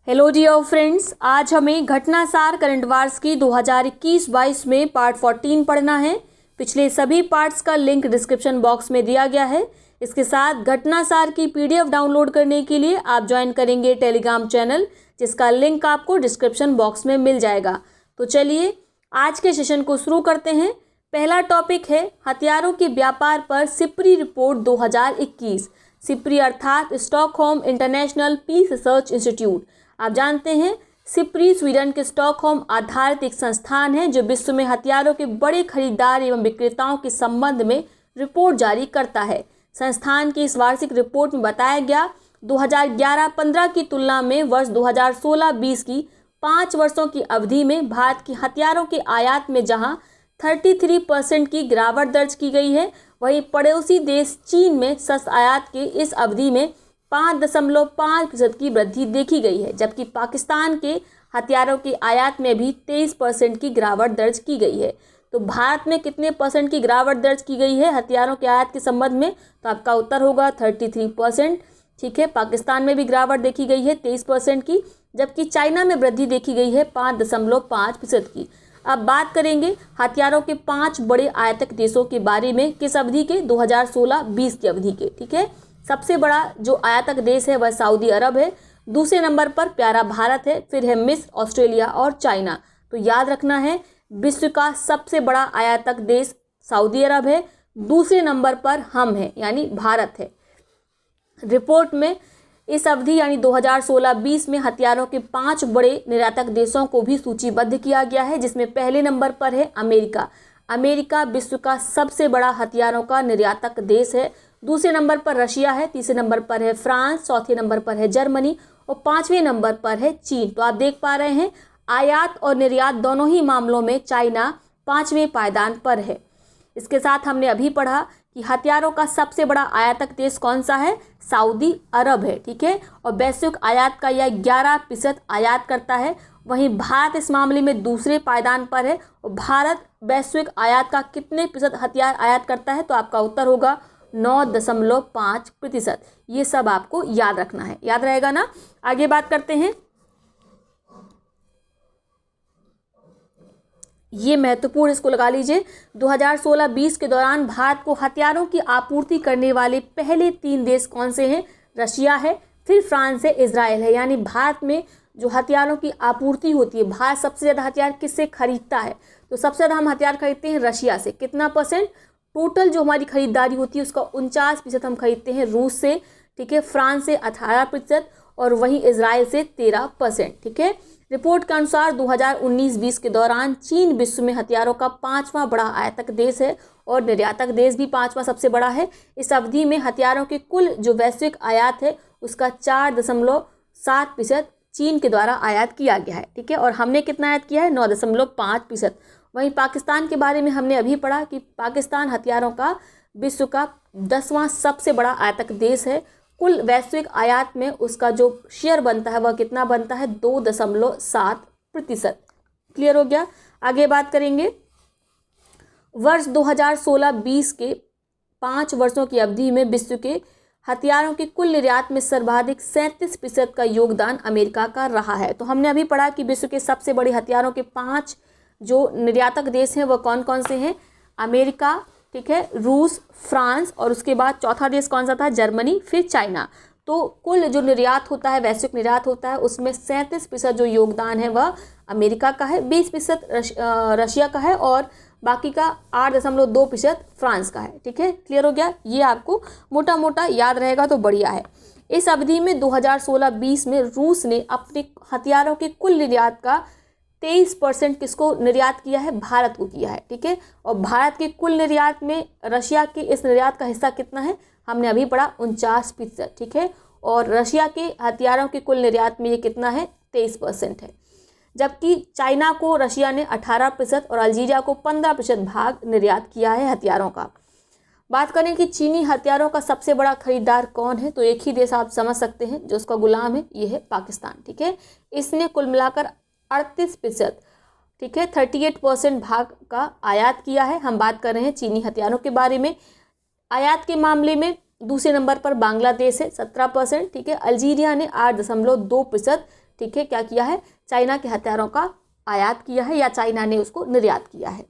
Hello dear friends, आज हमें घटनासार current wars की 2021-22 में पार्ट 14 पढ़ना है। पिछले सभी पार्ट्स का लिंक डिस्क्रिप्शन बॉक्स में दिया गया है। इसके साथ घटनासार की पीडीएफ डाउनलोड करने के लिए आप ज्वाइन करेंगे टेलीग्राम चैनल, जिसका लिंक आपको डिस्क्रिप्शन बॉक्स में मिल जाएगा। तो चलिए आज के सेशन को शुरू करते हैं। पहला टॉपिक है हथियारों के व्यापार पर सिप्री रिपोर्ट 2021। सिप्री अर्थात Stockholm International Peace Research Institute. आप जानते हैं सिप्री स्वीडन के स्टॉकहोम आधारित एक संस्थान है जो विश्व में हथियारों के बड़े खरीदार एवं विक्रेताओं के संबंध में रिपोर्ट जारी करता है। संस्थान की इस वार्षिक रिपोर्ट में बताया गया 2011-15 की तुलना में वर्ष 2016-20 की 5 वर्षों की अवधि में भारत की हथियारों के आयात में जहां 33% की गिरावट दर्ज की गई है, वहीं पड़ोसी देश चीन में शस्त्र आयात के इस अवधि में 5.5% की वृद्धि देखी गई है, जबकि पाकिस्तान के हथियारों के आयात में भी 23% की गिरावट दर्ज की गई है। तो भारत में कितने परसेंट की गिरावट दर्ज की गई है हथियारों के आयात के संबंध में? तो आपका उत्तर होगा 33%। ठीक है, पाकिस्तान में भी गिरावट देखी गई है 23% की, जबकि चाइना में वृद्धि देखी गई है 5.5% की। अब बात करेंगे हथियारों के 5 बड़े आयातक देशों के बारे में। किस अवधि के? 2016-20 की अवधि के। ठीक है, सबसे बड़ा जो आयातक देश है वह सऊदी अरब है। दूसरे नंबर पर प्यारा भारत है, फिर है मिस्र, ऑस्ट्रेलिया और चाइना। तो याद रखना है विश्व का सबसे बड़ा आयातक देश सऊदी अरब है, दूसरे नंबर पर हम हैं यानी भारत है। रिपोर्ट में इस अवधि यानी 2016-20 में हथियारों के 5 बड़े निर्यातक देशों को भी सूचीबद्ध किया गया है, जिसमें पहले नंबर पर है अमेरिका। अमेरिका विश्व का सबसे बड़ा हथियारों का निर्यातक देश है। दूसरे नंबर पर रशिया है, तीसरे नंबर पर है फ्रांस, चौथे नंबर पर है जर्मनी और 5वें नंबर पर है चीन। तो आप देख पा रहे हैं आयात और निर्यात दोनों ही मामलों में चाइना 5वें पायदान पर है। इसके साथ हमने अभी पढ़ा कि हथियारों का सबसे बड़ा आयातक देश कौन सा है? सऊदी अरब है। ठीक है, और वैश्विक आयात का यह 11% आयात करता है। वहीं भारत इस मामले में दूसरे पायदान पर है। और भारत वैश्विक आयात का कितने प्रतिशत हथियार आयात करता है? तो आपका उत्तर होगा 9.5%। ये सब आपको याद रखना है, याद रहेगा ना? आगे बात करते हैं। ये महत्वपूर्ण, इसको लगा लीजिए। 2016-20 के दौरान भारत को हथियारों की आपूर्ति करने वाले पहले 3 देश कौन से हैं? रशिया है, फिर फ्रांस है, इजराइल है। यानी भारत में जो हथियारों की आपूर्ति होती है, भारत सबसे ज़्यादा हथियार किससे खरीदता है? तो सबसे ज़्यादा हम हथियार खरीदते हैं रशिया से। कितना परसेंट? टोटल जो हमारी खरीदारी होती है उसका 49% हम खरीदते हैं रूस से। ठीक है, फ्रांस से 18% और वहीं इजराइल से 13%। ठीक है, रिपोर्ट के अनुसार 2019-20 के दौरान चीन विश्व में हथियारों का 5वां बड़ा आयातक देश है और निर्यातक देश भी 5वां सबसे बड़ा है। इस अवधि में हथियारों के कुल जो वैश्विक आयात है उसका 4.7% चीन के द्वारा आयात किया गया है। ठीक है, और हमने कितना आयात किया है? 9.5%। वहीं पाकिस्तान के बारे में हमने अभी पढ़ा कि पाकिस्तान हथियारों का विश्व का 10वां सबसे बड़ा आयातक देश है। कुल वैश्विक आयात में उसका जो शेयर बनता है वह कितना बनता है? 2.7%। क्लियर हो गया? आगे बात करेंगे। वर्ष 2016-20 के 5 वर्षों की अवधि में विश्व के हथियारों के कुल निर्यात में सर्वाधिक 37% का योगदान अमेरिका का रहा है। तो हमने अभी पढ़ा कि विश्व के सबसे बड़े हथियारों के 5 जो निर्यातक देश हैं वह कौन कौन से हैं? अमेरिका, ठीक है, रूस, फ्रांस और उसके बाद चौथा देश कौन सा था? जर्मनी, फिर चाइना। तो कुल जो निर्यात होता है, वैश्विक निर्यात होता है, उसमें 37% जो योगदान है वह अमेरिका का है, 20% रशिया का है और बाकी का 8.2% फ्रांस का है। ठीक है, क्लियर हो गया? ये आपको मोटा मोटा याद रहेगा तो बढ़िया है। इस अवधि में 2016-20 में रूस ने अपने हथियारों के कुल निर्यात का 23% किसको निर्यात किया है? भारत को किया है। ठीक है, और भारत के कुल निर्यात में रशिया के इस निर्यात का हिस्सा कितना है? हमने अभी पढ़ा 49%। ठीक है, और रशिया के हथियारों के कुल निर्यात में ये कितना है? 23% है। जबकि चाइना को रशिया ने 18% और अल्जीरिया को 15% भाग निर्यात किया है हथियारों का। बात करें कि चीनी हथियारों का सबसे बड़ा खरीदार कौन है, तो एक ही देश आप समझ सकते हैं जो उसका गुलाम है, ये है पाकिस्तान। ठीक है, इसने कुल मिलाकर 38%, ठीक है, 38% भाग का आयात किया है। हम बात कर रहे हैं चीनी हथियारों के बारे में। आयात के मामले में दूसरे नंबर पर बांग्लादेश है 17%। ठीक है, अल्जीरिया ने 8.2% ठीक है, क्या किया है, चाइना के हथियारों का आयात किया है या चाइना ने उसको निर्यात किया है।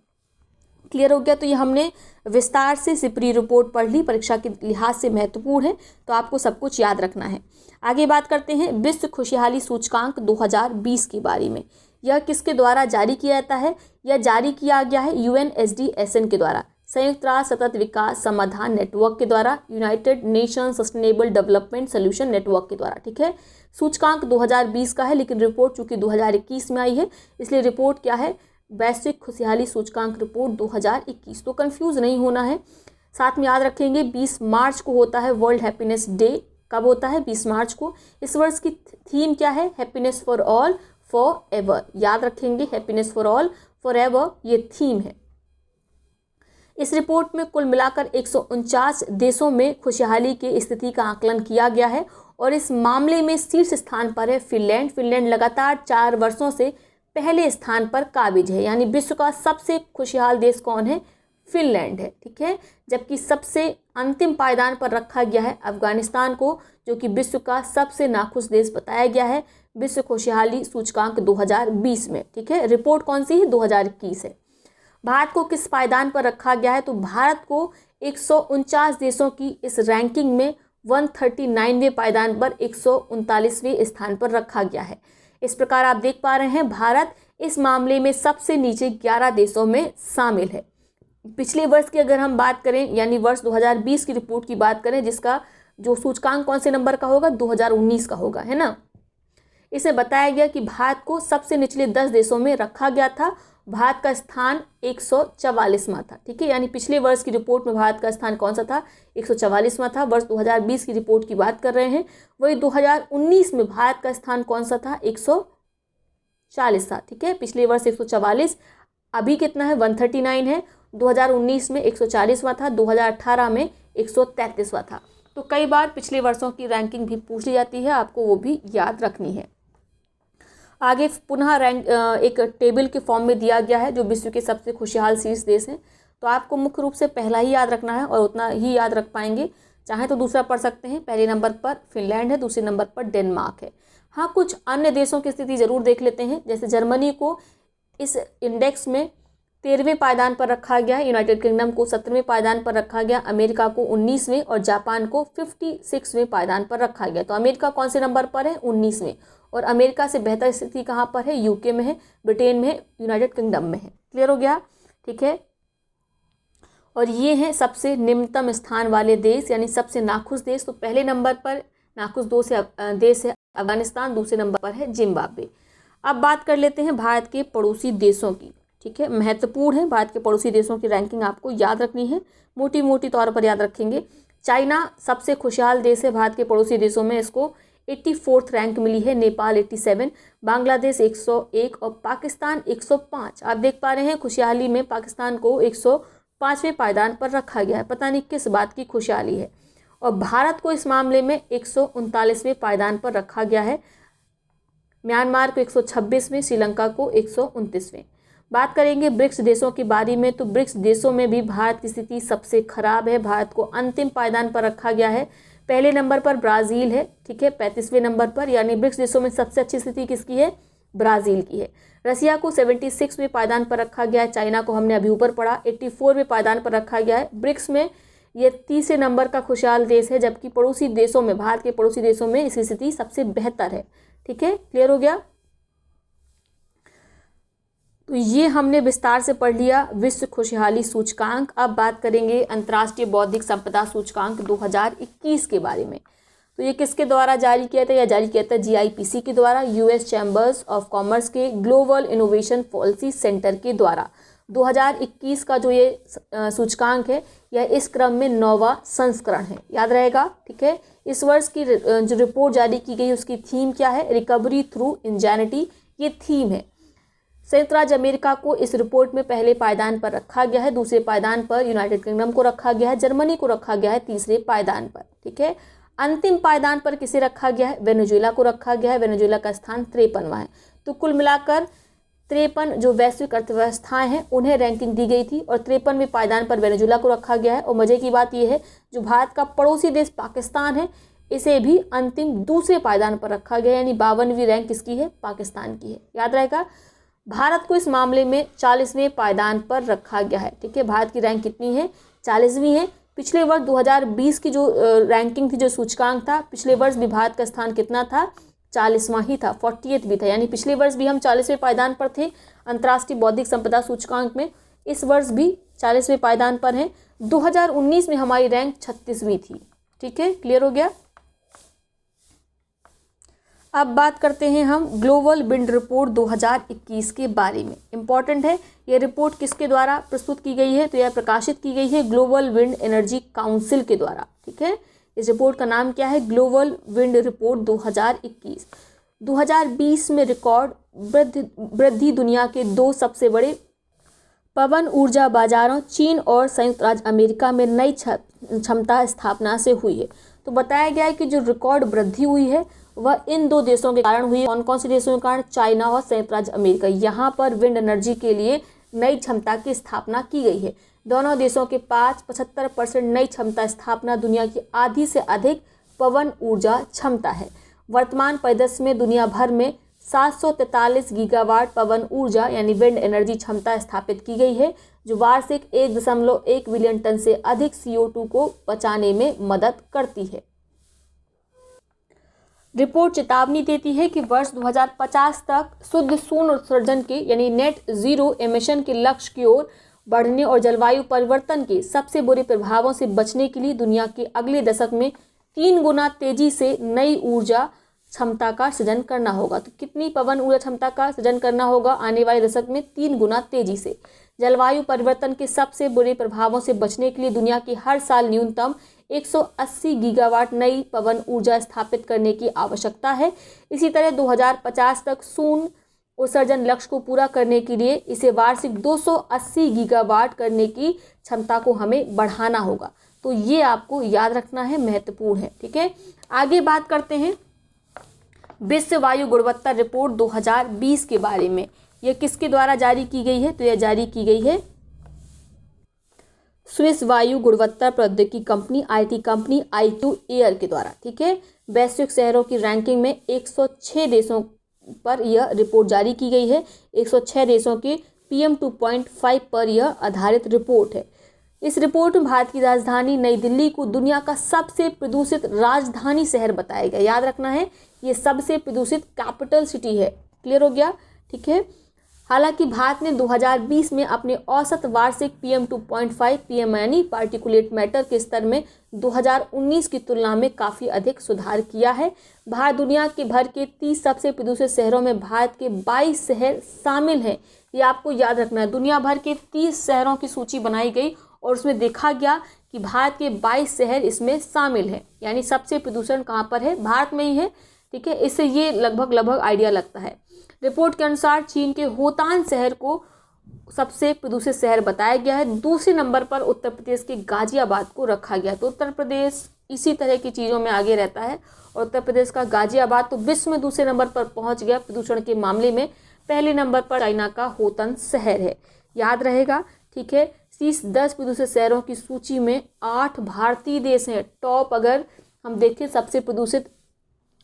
क्लियर हो गया। तो ये हमने विस्तार से सिपरी रिपोर्ट पढ़ ली, परीक्षा के लिहाज से महत्वपूर्ण है, तो आपको सब कुछ याद रखना है। आगे बात करते हैं विश्व खुशहाली सूचकांक 2020 के बारे में। यह किसके द्वारा जारी किया जाता है? यह जारी किया गया है UNSDSN के द्वारा, संयुक्त राष्ट्र सतत विकास समाधान नेटवर्क के द्वारा, United nation sustainable development solution network के द्वारा। ठीक है, सूचकांक 2020 का है, लेकिन रिपोर्ट चूंकि 2021 में आई है, इसलिए रिपोर्ट क्या है, वैश्विक खुशहाली सूचकांक रिपोर्ट 2021। तो कंफ्यूज नहीं होना है। साथ में याद रखेंगे 20 मार्च को होता है वर्ल्ड हैप्पीनेस डे। कब होता है? 20 मार्च को। इस वर्ष की थीम क्या है? Happiness for all for ever. याद रखेंगे, happiness for all for ever ये थीम है। इस रिपोर्ट में कुल मिलाकर 149 देशों में खुशहाली की स्थिति का आकलन किया गया है और इस मामले में शीर्ष स्थान पर है फिनलैंड। फिनलैंड लगातार 4 वर्षों से पहले स्थान पर काबिज है, यानी विश्व का सबसे खुशहाल देश कौन है? फिनलैंड है। ठीक है, जबकि सबसे अंतिम पायदान पर रखा गया है अफगानिस्तान को, जो कि विश्व का सबसे नाखुश देश बताया गया है विश्व खुशहाली सूचकांक 2020 में। ठीक है, रिपोर्ट कौन सी है? 2021 है। भारत को किस पायदान पर रखा गया है? तो भारत को 149 देशों की इस रैंकिंग में 139वें पायदान पर 139वें स्थान पर रखा गया है। इस प्रकार आप देख पा रहे हैं भारत इस मामले में सबसे नीचे 11 देशों में शामिल है। पिछले वर्ष की अगर हम बात करें, यानी वर्ष 2020 की रिपोर्ट की बात करें, जिसका जो सूचकांक कौन से नंबर का होगा? 2019 का होगा, है ना। इसमें बताया गया कि भारत को सबसे निचले 10 देशों में रखा गया था। भारत का स्थान 144वां था। ठीक है, यानी पिछले वर्ष की रिपोर्ट में भारत का स्थान कौन सा था? 144वां था। वर्ष 2020 की रिपोर्ट की बात कर रहे हैं। वही 2019 में भारत का स्थान कौन सा था? 140 था। ठीक है, पिछले वर्ष 144, अभी कितना है? 139 है। 2019 में 140वां था, 2018 में 133वां था। तो कई बार पिछले वर्षों की रैंकिंग भी पूछ ली जाती है, आपको वो भी याद रखनी है। आगे पुनः रैंक एक टेबल के फॉर्म में दिया गया है जो विश्व के सबसे खुशहाल शीर्ष देश हैं। तो आपको मुख्य रूप से पहला ही याद रखना है और उतना ही याद रख पाएंगे, चाहे तो दूसरा पढ़ सकते हैं। पहले नंबर पर फिनलैंड है, दूसरे नंबर पर डेनमार्क है। हाँ, कुछ अन्य देशों की स्थिति जरूर देख लेते हैं। जैसे जर्मनी को इस इंडेक्स में 13वें पायदान पर रखा गया है, यूनाइटेड किंगडम को 17वें पायदान पर रखा गया, अमेरिका को 19वें और जापान को 56वें पायदान पर रखा गया। तो अमेरिका कौन से नंबर पर है? 19वें। और अमेरिका से बेहतर स्थिति कहाँ पर है? यूके में है, ब्रिटेन में है, यूनाइटेड किंगडम में है। क्लियर हो गया? ठीक है, और ये हैं सबसे निम्नतम स्थान वाले देश, यानी सबसे नाखुश देश। तो पहले नंबर पर नाखुश देश है अफगानिस्तान, दूसरे नंबर पर है जिम्बाब्वे। अब बात कर लेते हैं भारत के पड़ोसी देशों की। ठीक है, महत्वपूर्ण है, भारत के पड़ोसी देशों की रैंकिंग आपको याद रखनी है, मोटी मोटी तौर पर याद रखेंगे। चाइना सबसे खुशहाल देश है भारत के पड़ोसी देशों में, इसको 84th रैंक मिली है, नेपाल 87, बांग्लादेश 101 और पाकिस्तान 105। आप देख पा रहे हैं खुशहाली में पाकिस्तान को 105वें पायदान पर रखा गया है। पता नहीं किस बात की खुशहाली है। और भारत को इस मामले में 139वें पायदान पर रखा गया है, म्यांमार को 126वें, श्रीलंका को 129वें। बात करेंगे ब्रिक्स देशों के बारे में, तो ब्रिक्स देशों में भी भारत की स्थिति सबसे खराब है। भारत को अंतिम पायदान पर रखा गया है। पहले नंबर पर ब्राज़ील है, ठीक है, 35वें नंबर पर, यानी ब्रिक्स देशों में सबसे अच्छी स्थिति किसकी है? ब्राज़ील की है। रसिया को 76वें पायदान पर रखा गया है। चाइना को हमने अभी ऊपर पढ़ा, 84वें पायदान पर रखा गया है। ब्रिक्स में ये तीसरे नंबर का खुशहाल देश है, जबकि पड़ोसी देशों में, भारत के पड़ोसी देशों में इसकी स्थिति सबसे बेहतर है। ठीक है, क्लियर हो गया? तो ये हमने विस्तार से पढ़ लिया विश्व खुशहाली सूचकांक। अब बात करेंगे अंतर्राष्ट्रीय बौद्धिक संपदा सूचकांक 2021 के बारे में। तो ये किसके द्वारा जारी किया था? या जारी किया था GIPC के द्वारा, यूएस चैम्बर्स ऑफ कॉमर्स के ग्लोबल इनोवेशन पॉलिसी सेंटर के द्वारा। 2021 का जो ये सूचकांक है, यह इस क्रम में 9वां संस्करण है, याद रहेगा। ठीक है, इस वर्ष की जो रिपोर्ट जारी की गई उसकी थीम क्या है? रिकवरी थ्रू इंजेनिटी, ये थीम है। संयुक्त राज्य अमेरिका को इस रिपोर्ट में पहले पायदान पर रखा गया है, दूसरे पायदान पर यूनाइटेड किंगडम को रखा गया है, जर्मनी को रखा गया है तीसरे पायदान पर। ठीक है, अंतिम पायदान पर किसे रखा गया है? वेनेजुएला को रखा गया है। वेनेजुएला का स्थान 53वां है। तो कुल मिलाकर 53 जो वैश्विक अर्थव्यवस्थाएं हैं उन्हें रैंकिंग दी गई थी और 53वें पायदान पर वेनेजुएला को रखा गया है। और मजे की बात यह है, जो भारत का पड़ोसी देश पाकिस्तान है, इसे भी अंतिम दूसरे पायदान पर रखा गया, यानी 52वीं रैंक किसकी है? पाकिस्तान की है। याद रहेगा, भारत को इस मामले में 40वें पायदान पर रखा गया है। ठीक है, भारत की रैंक कितनी है? 40वीं है। पिछले वर्ष 2020 की जो रैंकिंग थी, जो सूचकांक था, पिछले वर्ष भी भारत का स्थान कितना था? 40वां ही था, 48 भी था, यानी पिछले वर्ष भी हम 40वें पायदान पर थे अंतर्राष्ट्रीय बौद्धिक संपदा सूचकांक में। इस वर्ष भी 40वें पायदान पर हैं। 2019 में हमारी रैंक 36वीं थी। ठीक है, क्लियर हो गया। अब बात करते हैं हम ग्लोबल विंड रिपोर्ट 2021 के बारे में। इंपॉर्टेंट है, यह रिपोर्ट किसके द्वारा प्रस्तुत की गई है? तो यह प्रकाशित की गई है ग्लोबल विंड एनर्जी काउंसिल के द्वारा। ठीक है, इस रिपोर्ट का नाम क्या है? Global wind report 2021। 2020 में रिकॉर्ड वृद्धि दुनिया के दो सबसे बड़े पवन ऊर्जा बाजारों चीन और संयुक्त राज्य अमेरिका में नई क्षमता स्थापना से हुई है। तो बताया गया है कि जो रिकॉर्ड वृद्धि हुई है वह इन दो देशों के कारण हुई है। कौन कौन से देशों के कारण? चाइना और संयुक्त राज्य अमेरिका। यहाँ पर विंड एनर्जी के लिए नई क्षमता की स्थापना की गई है। दोनों देशों के पास 75% नई क्षमता स्थापना दुनिया की आधी से अधिक पवन ऊर्जा क्षमता है। वर्तमान परिदृश्य में दुनिया भर में 743 गीगावाट पवन ऊर्जा यानी विंड एनर्जी क्षमता स्थापित की गई है, जो वार्षिक 1.1 बिलियन टन से अधिक CO2 को बचाने में मदद करती है। रिपोर्ट चेतावनी देती है कि वर्ष 2050 तक शुद्ध शून्य उत्सर्जन के यानी नेट जीरो एमिशन के लक्ष्य की ओर बढ़ने और जलवायु परिवर्तन के सबसे बुरे प्रभावों से बचने के लिए दुनिया के अगले दशक में 3 गुना तेजी से नई ऊर्जा क्षमता का सृजन करना होगा। तो कितनी पवन ऊर्जा क्षमता का सृजन करना होगा आने वाले दशक में? 3 गुना तेजी से। जलवायु परिवर्तन के सबसे बुरे प्रभावों से बचने के लिए दुनिया की हर साल न्यूनतम 180 गीगावाट नई पवन ऊर्जा स्थापित करने की आवश्यकता है। इसी तरह 2050 तक शून्य उत्सर्जन लक्ष्य को पूरा करने के लिए इसे वार्षिक 280 गीगावाट करने की क्षमता को हमें बढ़ाना होगा। तो ये आपको याद रखना है, महत्वपूर्ण है। ठीक है, आगे बात करते हैं विश्व वायु गुणवत्ता रिपोर्ट 2020 के बारे में। यह किसके द्वारा जारी की गई है? तो यह जारी की गई है स्विस वायु गुणवत्ता प्रौद्योगिकी company IT company IQ air के द्वारा। ठीक है, वैश्विक शहरों की रैंकिंग में 106 देशों पर यह रिपोर्ट जारी की गई है। 106 देशों के PM 2.5 पर यह आधारित रिपोर्ट है। इस रिपोर्ट में भारत की राजधानी नई दिल्ली को दुनिया का सबसे प्रदूषित राजधानी शहर बताया गया। याद रखना है, ये सबसे प्रदूषित कैपिटल सिटी है। क्लियर हो गया? ठीक है, हालांकि भारत ने 2020 में अपने औसत वार्षिक PM 2.5 PM यानी पार्टिकुलेट मैटर के स्तर में 2019 की तुलना में काफ़ी अधिक सुधार किया है। भारत दुनिया के भर के 30 सबसे प्रदूषित शहरों में भारत के 22 शहर शामिल हैं। ये आपको याद रखना है। दुनिया भर के 30 शहरों की सूची बनाई गई और उसमें देखा गया कि भारत के 22 शहर इसमें शामिल हैं, यानी सबसे प्रदूषण कहाँ पर है? भारत में ही है। ठीक है, इससे ये लगभग आइडिया लगता है। रिपोर्ट के अनुसार चीन के होतान शहर को सबसे प्रदूषित शहर बताया गया है। दूसरे नंबर पर उत्तर प्रदेश के गाजियाबाद को रखा गया। तो उत्तर प्रदेश इसी तरह की चीज़ों में आगे रहता है और उत्तर प्रदेश का गाजियाबाद तो विश्व में दूसरे नंबर पर पहुंच गया प्रदूषण के मामले में। पहले नंबर पर चाइना का होतन शहर है, याद रहेगा। ठीक है, शीर्ष 10 प्रदूषित शहरों की सूची में 8 भारतीय देश हैं। टॉप अगर हम देखें सबसे प्रदूषित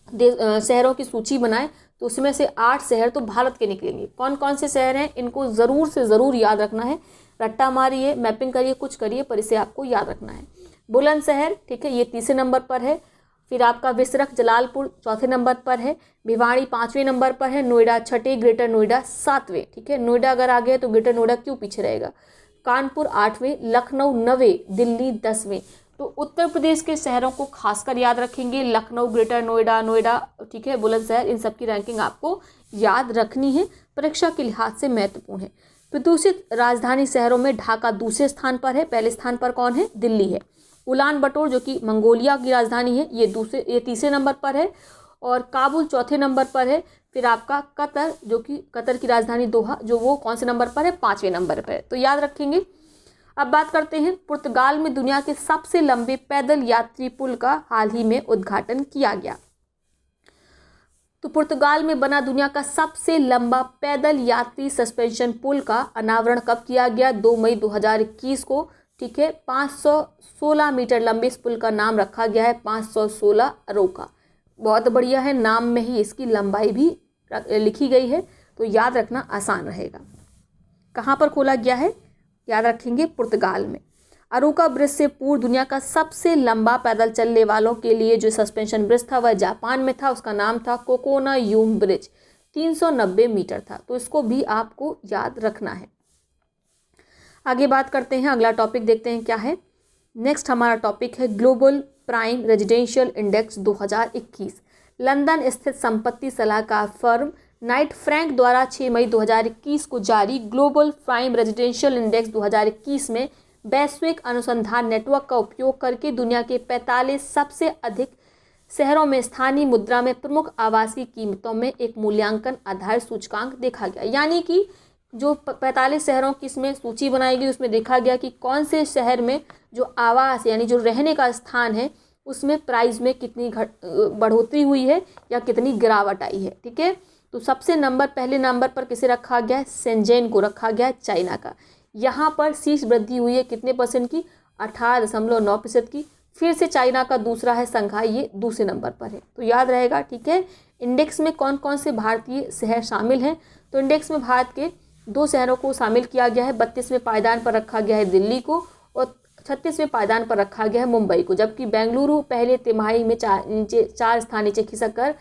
शहरों की सूची बनाए तो उसमें से 8 शहर तो भारत के निकलेंगे। कौन कौन से शहर हैं इनको ज़रूर से ज़रूर याद रखना है। रट्टा मारिए, मैपिंग करिए, कुछ करिए, पर इसे आपको याद रखना है। बुलंदशहर, ठीक है, ये तीसरे नंबर पर है। फिर आपका विसरख जलालपुर चौथे नंबर पर है। भिवाड़ी 5वें नंबर पर है। नोएडा 6, ग्रेटर नोएडा 7वें। ठीक है, नोएडा अगर आ गया तो ग्रेटर नोएडा क्यों पीछे रहेगा। कानपुर 8वें, लखनऊ 9वें, दिल्ली 10वें। तो उत्तर प्रदेश के शहरों को खासकर याद रखेंगे। लखनऊ, ग्रेटर नोएडा, ठीक है, बुलंदशहर, इन सब की रैंकिंग आपको याद रखनी है, परीक्षा के लिहाज से महत्वपूर्ण है। प्रदूषित राजधानी शहरों में ढाका दूसरे स्थान पर है। पहले स्थान पर कौन है? दिल्ली है। उलान बटोर जो कि मंगोलिया की राजधानी है, ये तीसरे नंबर पर है। और काबुल चौथे नंबर पर है। फिर आपका कतर, जो कि कतर की राजधानी दोहा, जो वो कौन से नंबर पर है? 5वें नंबर पर है। तो याद रखेंगे। अब बात करते हैं पुर्तगाल में दुनिया के सबसे लंबे पैदल यात्री पुल का हाल ही में उद्घाटन किया गया। तो पुर्तगाल में बना दुनिया का सबसे लंबा पैदल यात्री सस्पेंशन पुल का अनावरण कब किया गया? 2 मई 2021 को। ठीक है। 516 मीटर लंबे इस पुल का नाम रखा गया है 516 अरोका। बहुत बढ़िया है, नाम में ही इसकी लंबाई भी लिखी गई है, तो याद रखना आसान रहेगा। कहाँ पर खोला गया है, याद रखेंगे पुर्तगाल में। अरोका ब्रिज से पूर्व दुनिया का सबसे लंबा पैदल चलने वालों के लिए जो सस्पेंशन ब्रिज था वह जापान में था। उसका नाम था कोकोनायूम ब्रिज, 390 मीटर था। तो इसको भी आपको याद रखना है। आगे बात करते हैं, अगला टॉपिक देखते हैं क्या है। नेक्स्ट हमारा टॉपिक है global prime residential index 2021। London स्थित संपत्ति सलाहकार फर्म नाइट फ्रैंक द्वारा 6 मई 2021 को जारी ग्लोबल प्राइम रेजिडेंशियल इंडेक्स 2021 में वैश्विक अनुसंधान नेटवर्क का उपयोग करके दुनिया के 45 सबसे अधिक शहरों में स्थानीय मुद्रा में प्रमुख आवासीय कीमतों में एक मूल्यांकन आधारित सूचकांक देखा गया। यानी कि जो 45 शहरों की इसमें सूची बनाई गई, उसमें देखा गया कि कौन से शहर में जो आवास यानी जो रहने का स्थान है उसमें प्राइस में कितनी बढ़ोतरी हुई है या कितनी गिरावट आई है। ठीक है, तो सबसे पहले नंबर पर किसे रखा गया है, शेंजेन को रखा गया है, चाइना का। यहाँ पर शीर्ष वृद्धि हुई है कितने परसेंट की, 18.9% की। फिर से चाइना का दूसरा है संघाई, ये दूसरे नंबर पर है, तो याद रहेगा। ठीक है, इंडेक्स में कौन कौन से भारतीय शहर शामिल हैं, तो इंडेक्स में भारत के 2 शहरों को शामिल किया गया है। 32वें पायदान पर रखा गया है दिल्ली को और 36वें पायदान पर रखा गया है मुंबई को, जबकि बेंगलुरु पहले तिमाही में 4 स्थान नीचे खिसक कर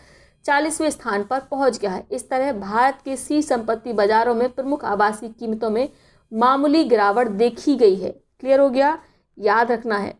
40वें स्थान पर पहुंच गया है। इस तरह भारत के शीर्ष संपत्ति बाजारों में प्रमुख आवासीय कीमतों में मामूली गिरावट देखी गई है। क्लियर हो गया, याद रखना है।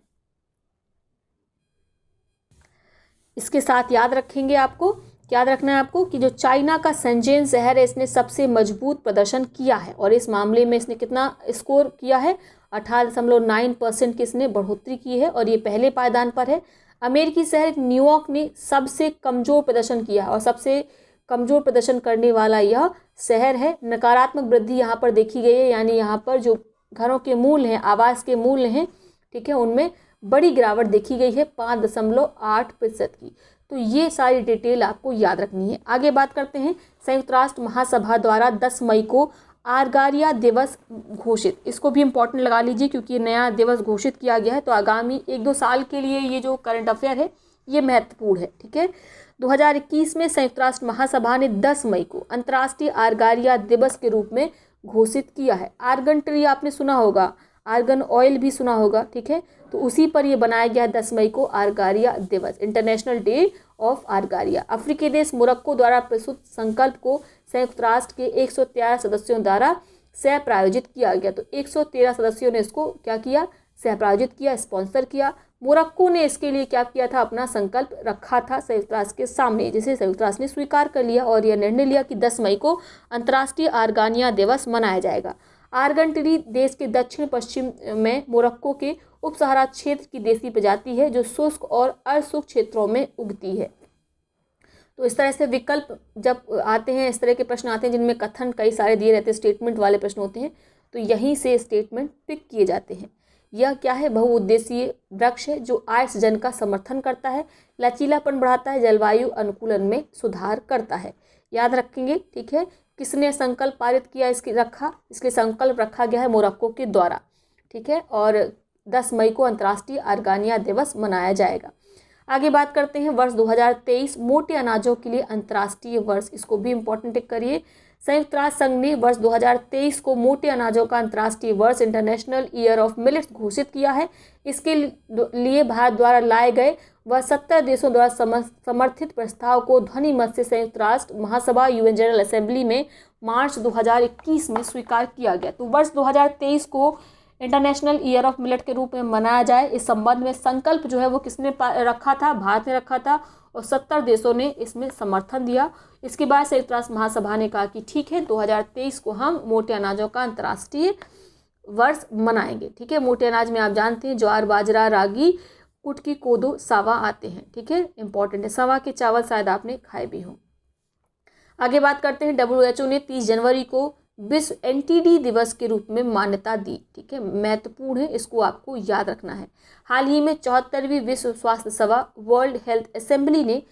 इसके साथ याद रखेंगे आपको, याद रखना है आपको कि जो चाइना का शेंजेन शहर है इसने सबसे मजबूत प्रदर्शन किया है और इस मामले में इसने कितना स्कोर किया है, 18.9% की इसने बढ़ोतरी की है और ये पहले पायदान पर है। अमेरिकी शहर न्यूयॉर्क ने सबसे कमज़ोर प्रदर्शन किया और सबसे कमज़ोर प्रदर्शन करने वाला यह शहर है। नकारात्मक वृद्धि यहाँ पर देखी गई है, यानी यहाँ पर जो घरों के मूल्य हैं, आवास के मूल्य हैं, ठीक है, उनमें बड़ी गिरावट देखी गई है 5.8% की। तो ये सारी डिटेल आपको याद रखनी है। आगे बात करते हैं, संयुक्त राष्ट्र महासभा द्वारा 10 मई को आर्गारिया दिवस घोषित, इसको भी इम्पोर्टेंट लगा लीजिए क्योंकि नया दिवस घोषित किया गया है, तो आगामी 1-2 साल के लिए ये जो करंट अफेयर है ये महत्वपूर्ण है। ठीक है, 2021 में संयुक्त राष्ट्र महासभा ने 10 मई को अंतर्राष्ट्रीय आर्गारिया दिवस के रूप में घोषित किया है। आर्गन ट्री आपने सुना होगा, आर्गन ऑयल भी सुना होगा, ठीक है, तो उसी पर यह बनाया गया 10 मई को आर्गारिया दिवस, इंटरनेशनल डे ऑफ आर्गारिया। अफ्रीकी देश मोरक्को द्वारा प्रस्तुत संकल्प को संयुक्त राष्ट्र के 113 सदस्यों द्वारा सह प्रायोजित किया गया। तो 113 सदस्यों ने इसको क्या किया, सह प्रायोजित किया, स्पॉन्सर किया। मोरक्को ने इसके लिए क्या किया था, अपना संकल्प रखा था संयुक्त राष्ट्र के सामने, जिसे संयुक्त राष्ट्र ने स्वीकार कर लिया और यह निर्णय लिया कि 10 मई को अंतर्राष्ट्रीय आर्गानिया दिवस मनाया जाएगा। आर्गन ट्री देश के दक्षिण पश्चिम में मोरक्को के उप सहारा क्षेत्र की देसी प्रजाति है जो शुष्क और अशुष्क क्षेत्रों में उगती है। तो इस तरह से विकल्प जब आते हैं, इस तरह के प्रश्न आते हैं जिनमें कथन कई सारे दिए रहते हैं, स्टेटमेंट वाले प्रश्न होते हैं, तो यहीं से स्टेटमेंट पिक किए जाते हैं। यह क्या है, बहुउद्देशीय वृक्ष है जो आय सृजन का समर्थन करता है, लचीलापन बढ़ाता है, जलवायु अनुकूलन में सुधार करता है। याद रखेंगे, ठीक है। किसने संकल्प पारित किया, इसके संकल्प रखा गया है मोरक्को के द्वारा, ठीक है, और 10 मई को अंतर्राष्ट्रीय आर्गानिया दिवस मनाया जाएगा। आगे बात करते हैं, वर्ष 2023 मोटे अनाजों के लिए अंतर्राष्ट्रीय वर्ष, इसको भी इम्पोर्टेंट टिक करिए। संयुक्त राष्ट्र संघ ने वर्ष 2023 को मोटे अनाजों का अंतर्राष्ट्रीय वर्ष, इंटरनेशनल ईयर ऑफ मिलेट्स घोषित किया है। इसके लिए भारत द्वारा लाए गए वह 70 देशों द्वारा समर्थित प्रस्ताव को ध्वनि मत से संयुक्त राष्ट्र महासभा यूएन जनरल असेंबली में मार्च 2021 में स्वीकार किया गया। तो वर्ष 2023 को इंटरनेशनल ईयर ऑफ मिलेट के रूप में मनाया जाए, इस संबंध में संकल्प जो है वो किसने रखा था, भारत ने रखा था और 70 देशों ने इसमें समर्थन दिया। इसके बाद संयुक्त राष्ट्र महासभा ने कहा कि ठीक है, 2023 को हम मोटे अनाजों का अंतर्राष्ट्रीय वर्ष मनाएंगे। ठीक है, मोटे अनाज में आप जानते हैं ज्वार, बाजरा, रागी, कुटकी, कोदो, सावा आते हैं। ठीक है, इंपॉर्टेंट है, सावा के चावल शायद आपने खाए भी हों। आगे बात करते हैं, WHO ने 30 जनवरी को विश्व NTD दिवस के रूप में मान्यता दी। ठीक है, महत्वपूर्ण है, इसको आपको याद रखना है। हाल ही में 74वीं विश्व स्वास्थ्य सभा वर्ल्ड हेल्थ असेंबली ने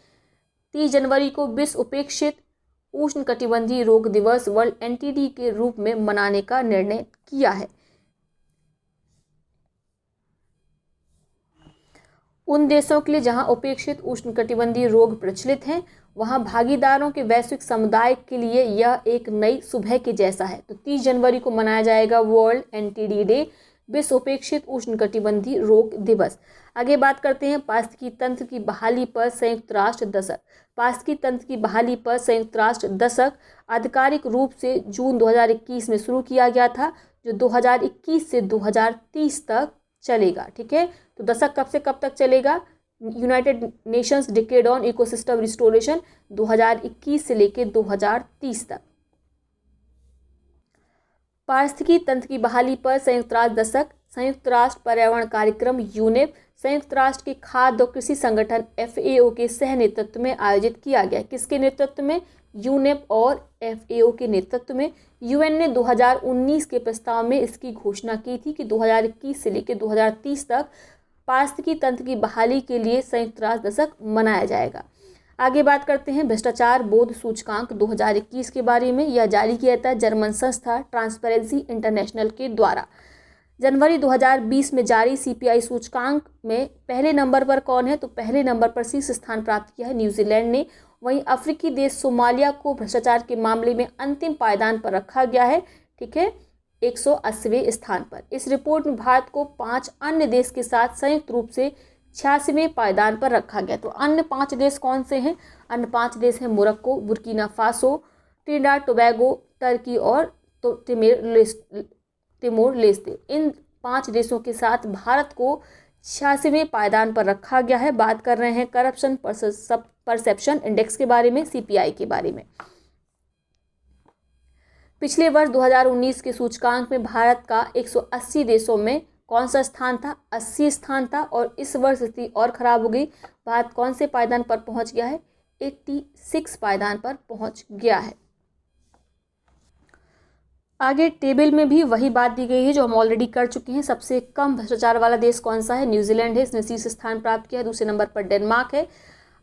30 जनवरी को विश्व उपेक्षित उष्णकटिबंधीय रोग दिवस वर्ल्ड NTD के रूप में मनाने का निर्णय किया है। उन देशों के लिए जहां उपेक्षित उष्णकटिबंधीय रोग प्रचलित हैं, वहां भागीदारों के वैश्विक समुदाय के लिए यह एक नई सुबह के जैसा है। तो 30 जनवरी को मनाया जाएगा वर्ल्ड एनटीडी डे, विश्व उपेक्षित उष्णकटिबंधीय रोग दिवस। आगे बात करते हैं पारिस्थितिकी तंत्र की बहाली पर संयुक्त राष्ट्र दशक। पारिस्थितिकी तंत्र की बहाली पर संयुक्त राष्ट्र दशक आधिकारिक रूप से जून 2021 में शुरू किया गया था, जो 2021 से 2030 तक चलेगा। ठीक है, तो दशक कब से कब तक चलेगा? United Nations decade on ecosystem restoration 2021 से लेकर 2030 तक। पारिस्थितिकी तंत्र की बहाली पर संयुक्त राष्ट्र दशक संयुक्त राष्ट्र पर्यावरण कार्यक्रम यूनेप, संयुक्त राष्ट्र के खाद्य और कृषि संगठन FAO के सह नेतृत्व में आयोजित किया गया। किसके नेतृत्व में? यूनेप और FAO के नेतृत्व में। UN ने 2019 के प्रस्ताव में इसकी घोषणा की थी कि 2021 से लेकर 2030 तक पारिस्थितिकी तंत्र की बहाली के लिए संयुक्त राष्ट्र दशक मनाया जाएगा। आगे बात करते हैं भ्रष्टाचार बोध सूचकांक 2021 के बारे में। यह जारी किया था जर्मन संस्था ट्रांसपेरेंसी इंटरनेशनल के द्वारा। जनवरी 2020 में जारी CPI सूचकांक में पहले नंबर पर कौन है? तो पहले नंबर पर शीर्ष स्थान प्राप्त किया है न्यूजीलैंड ने। वहीं अफ्रीकी देश सोमालिया को भ्रष्टाचार के मामले में अंतिम पायदान पर रखा गया है। ठीक है, 180वें स्थान पर। इस रिपोर्ट में भारत को 5 अन्य देश के साथ संयुक्त रूप से 86वें पायदान पर रखा गया। तो अन्य 5 देश कौन से हैं? अन्य 5 देश हैं Morocco, Burkina Faso, Trinidad Tobago, Turkey और तिमोर लेस्ते। इन 5 देशों के साथ भारत को 86वें पायदान पर रखा गया है। बात कर रहे हैं करप्शन परसेप्शन इंडेक्स के बारे में, CPI के बारे में। पिछले वर्ष 2019 के सूचकांक में भारत का 180 देशों में कौन सा स्थान था? 80 स्थान था। और इस वर्ष स्थिति और खराब हो गई। भारत कौन से पायदान पर पहुंच गया है? 86 पायदान पर पहुंच गया है। आगे टेबल में भी वही बात दी गई है जो हम ऑलरेडी कर चुके हैं। सबसे कम भ्रष्टाचार वाला देश कौन सा है? न्यूजीलैंड है, इसने शीर्ष स्थान प्राप्त किया है। दूसरे नंबर पर डेनमार्क है।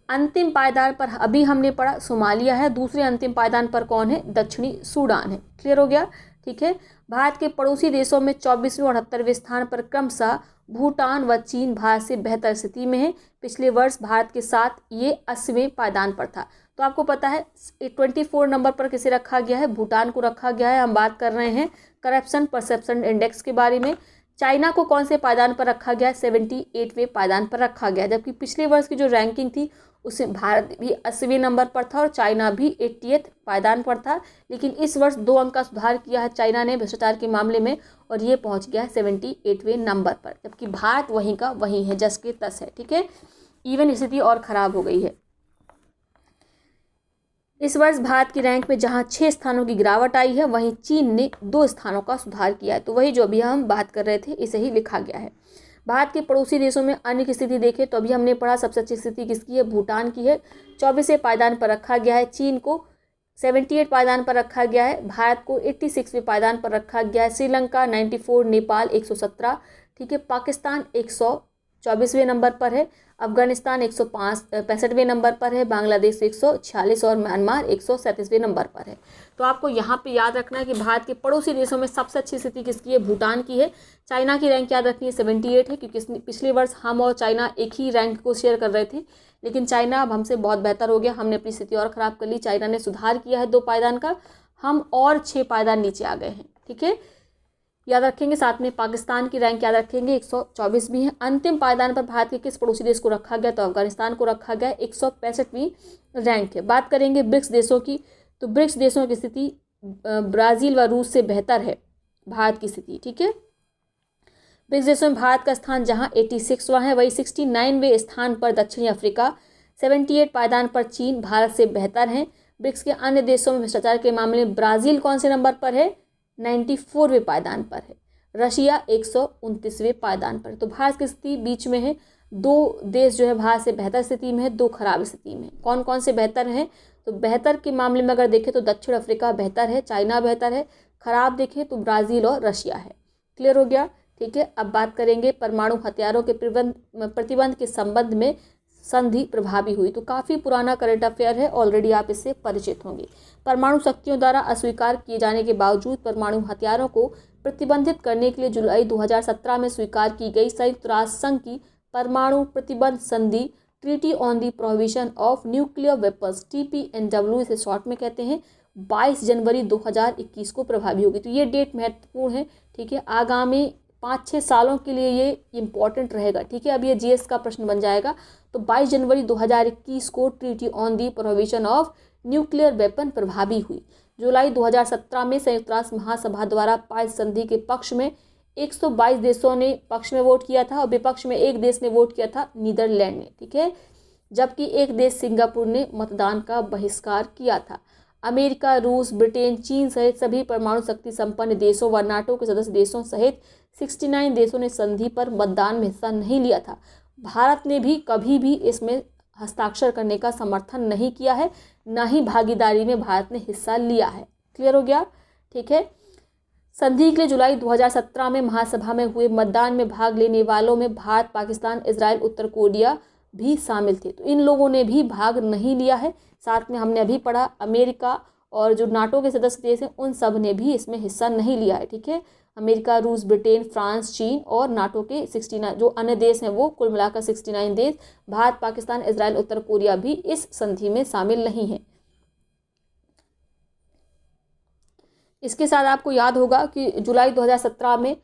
अंतिम पायदान पर अभी हमने पढ़ा सोमालिया है। दूसरे अंतिम पायदान पर कौन है? दक्षिणी सूडान है। क्लियर हो गया? ठीक है। भारत के पड़ोसी देशों में 24वें और 78वें स्थान पर क्रमशः भूटान व चीन भारत से बेहतर स्थिति में है। पिछले वर्ष भारत के साथ ये 80वें पायदान पर था। तो आपको पता है 24 नंबर पर किसे रखा गया है? भूटान को रखा गया है। हम बात कर रहे हैं करप्शन परसेप्शन इंडेक्स के बारे में। चाइना को कौन से पायदान पर रखा गया? 78वें पायदान पर रखा गया। जबकि पिछले वर्ष की जो रैंकिंग थी उसमें भारत भी 80वें नंबर पर था और चाइना भी 80th पायदान पर था। लेकिन इस वर्ष 2 अंक का सुधार किया है चाइना ने भ्रष्टाचार के मामले में और ये पहुंच गया है 78वें नंबर पर, जबकि भारत वहीं का वहीं है, जस के तस है। ठीक है, इवन स्थिति और खराब हो गई है। इस वर्ष भारत की रैंक में जहां 6 स्थानों की गिरावट आई है, वहीं चीन ने 2 स्थानों का सुधार किया है। तो वही जो अभी हम बात कर रहे थे इसे ही लिखा गया है। भारत के पड़ोसी देशों में अन्य की स्थिति देखें तो अभी हमने पढ़ा सबसे अच्छी स्थिति किसकी है? भूटान की है। 24वें पायदान पर रखा गया है। चीन को 78 पायदान पर रखा गया है। भारत को 86वें पायदान पर रखा गया है। श्रीलंका 94, नेपाल 117। ठीक है, पाकिस्तान 124वें नंबर पर है। अफगानिस्तान 165वें नंबर पर है। बांग्लादेश 146 और म्यांमार 137वें नंबर पर है। तो आपको यहाँ पे याद रखना है कि भारत के पड़ोसी देशों में सबसे अच्छी स्थिति किसकी है? भूटान की है। चाइना की रैंक याद रखनी है 78 है, क्योंकि पिछले वर्ष हम और चाइना एक ही रैंक को शेयर कर रहे थे, लेकिन चाइना अब हमसे बहुत बेहतर हो गया। हमने अपनी स्थिति और ख़राब कर ली। चाइना ने सुधार किया है 2 पायदान का, हम और 6 पायदान नीचे आ गए हैं। ठीक है, याद रखेंगे। साथ में पाकिस्तान की रैंक याद रखेंगे 124 भी है। अंतिम पायदान पर भारत के किस पड़ोसी देश को रखा गया? तो अफगानिस्तान को रखा गया, 165वीं रैंक है। बात करेंगे ब्रिक्स देशों की, तो ब्रिक्स देशों की स्थिति ब्राज़ील व रूस से बेहतर है भारत की स्थिति। ठीक है, ब्रिक्स देशों में भारत का स्थान जहां 86वां है, वही 69वें स्थान पर दक्षिणी अफ्रीका, 78 पायदान पर चीन भारत से बेहतर हैं। ब्रिक्स के अन्य देशों में भ्रष्टाचार के मामले में ब्राज़ील कौन से नंबर पर है? 94वें पायदान पर है। रशिया 129वें पायदान पर। तो भारत की स्थिति बीच में है। 2 देश जो है भारत से बेहतर स्थिति में है, 2 खराब स्थिति में। कौन कौन से बेहतर हैं? तो बेहतर के मामले में अगर देखें तो दक्षिण अफ्रीका बेहतर है, चाइना बेहतर है। खराब देखें तो ब्राज़ील और रशिया है। क्लियर हो गया? ठीक है, अब बात करेंगे परमाणु हथियारों के प्रतिबंध के संबंध में संधि प्रभावी हुई। तो काफ़ी पुराना करंट अफेयर है, ऑलरेडी आप इससे परिचित होंगे। परमाणु शक्तियों द्वारा अस्वीकार किए जाने के बावजूद परमाणु हथियारों को प्रतिबंधित करने के लिए जुलाई 2017 में स्वीकार की गई संयुक्त राष्ट्र संघ की परमाणु प्रतिबंध संधि treaty on the prohibition of nuclear weapons TPNW इसे शॉर्ट में कहते हैं 22 जनवरी 2021 को प्रभावी होगी। तो ये डेट महत्वपूर्ण है, ठीक है, आगामी 5-6 सालों के लिए ये इम्पॉर्टेंट रहेगा, ठीक है। अब ये GS का प्रश्न बन जाएगा। तो 22 जनवरी 2021 को treaty on the prohibition of nuclear weapon प्रभावी हुई। जुलाई 2017 में संयुक्त राष्ट्र महासभा द्वारा पारित संधि के पक्ष में 122 देशों ने पक्ष में वोट किया था और विपक्ष में एक देश ने वोट किया था, नीदरलैंड ने, ठीक है, जबकि एक देश सिंगापुर ने मतदान का बहिष्कार किया था। अमेरिका, रूस, ब्रिटेन, चीन सहित सभी परमाणु शक्ति संपन्न देशों व नाटो के सदस्य देशों सहित 69 देशों ने संधि पर मतदान में हिस्सा नहीं लिया था। भारत ने भी कभी भी इसमें हस्ताक्षर करने का समर्थन नहीं किया है, न ही भागीदारी में भारत ने हिस्सा लिया है। क्लियर हो गया, ठीक है। संधि के लिए जुलाई 2017 में महासभा में हुए मतदान में भाग लेने वालों में भारत, पाकिस्तान, इजराइल, उत्तर कोरिया भी शामिल थे। तो इन लोगों ने भी भाग नहीं लिया है। साथ में हमने अभी पढ़ा अमेरिका और जो नाटो के सदस्य देश हैं उन सब ने भी इसमें हिस्सा नहीं लिया है, ठीक है। अमेरिका, रूस, ब्रिटेन, फ्रांस, चीन और नाटो के 69 जो अन्य देश हैं वो कुल मिलाकर 69 देश, भारत, पाकिस्तान, इजराइल, उत्तर कोरिया भी इस संधि में शामिल नहीं हैं। इसके साथ आपको याद होगा कि जुलाई 2017 में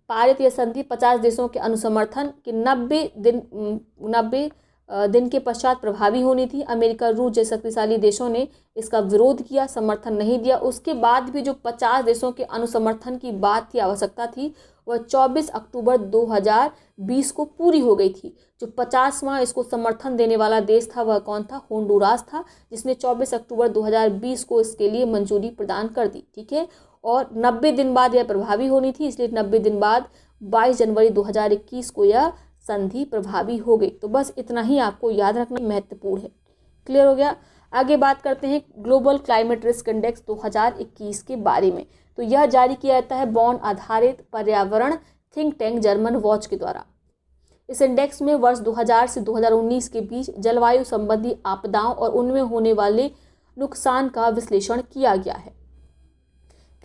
पारित यह संधि 50 देशों के अनुसमर्थन के 90 दिन के पश्चात प्रभावी होनी थी। अमेरिका, रूस जैसे शक्तिशाली देशों ने इसका विरोध किया, समर्थन नहीं दिया। उसके बाद भी जो 50 देशों के अनुसमर्थन की बात थी, आवश्यकता थी, वह 24 अक्टूबर 2020 को पूरी हो गई थी। जो 50वां इसको समर्थन देने वाला देश था वह कौन था? होंडुरास था, जिसने 24 अक्टूबर 2020 को इसके लिए मंजूरी प्रदान कर दी, ठीक है। और 90 दिन बाद यह प्रभावी होनी थी, इसलिए 90 दिन बाद 22 जनवरी 2021 को यह संधि प्रभावी हो गई। तो बस इतना ही आपको याद रखना महत्वपूर्ण है। क्लियर हो गया। आगे बात करते हैं ग्लोबल क्लाइमेट रिस्क इंडेक्स 2021 के बारे में। तो यह जारी किया जाता है बॉन आधारित पर्यावरण थिंक टैंक जर्मन वॉच के द्वारा। इस इंडेक्स में वर्ष 2000 से 2019 के बीच जलवायु संबंधी आपदाओं और उनमें होने वाले नुकसान का विश्लेषण किया गया है।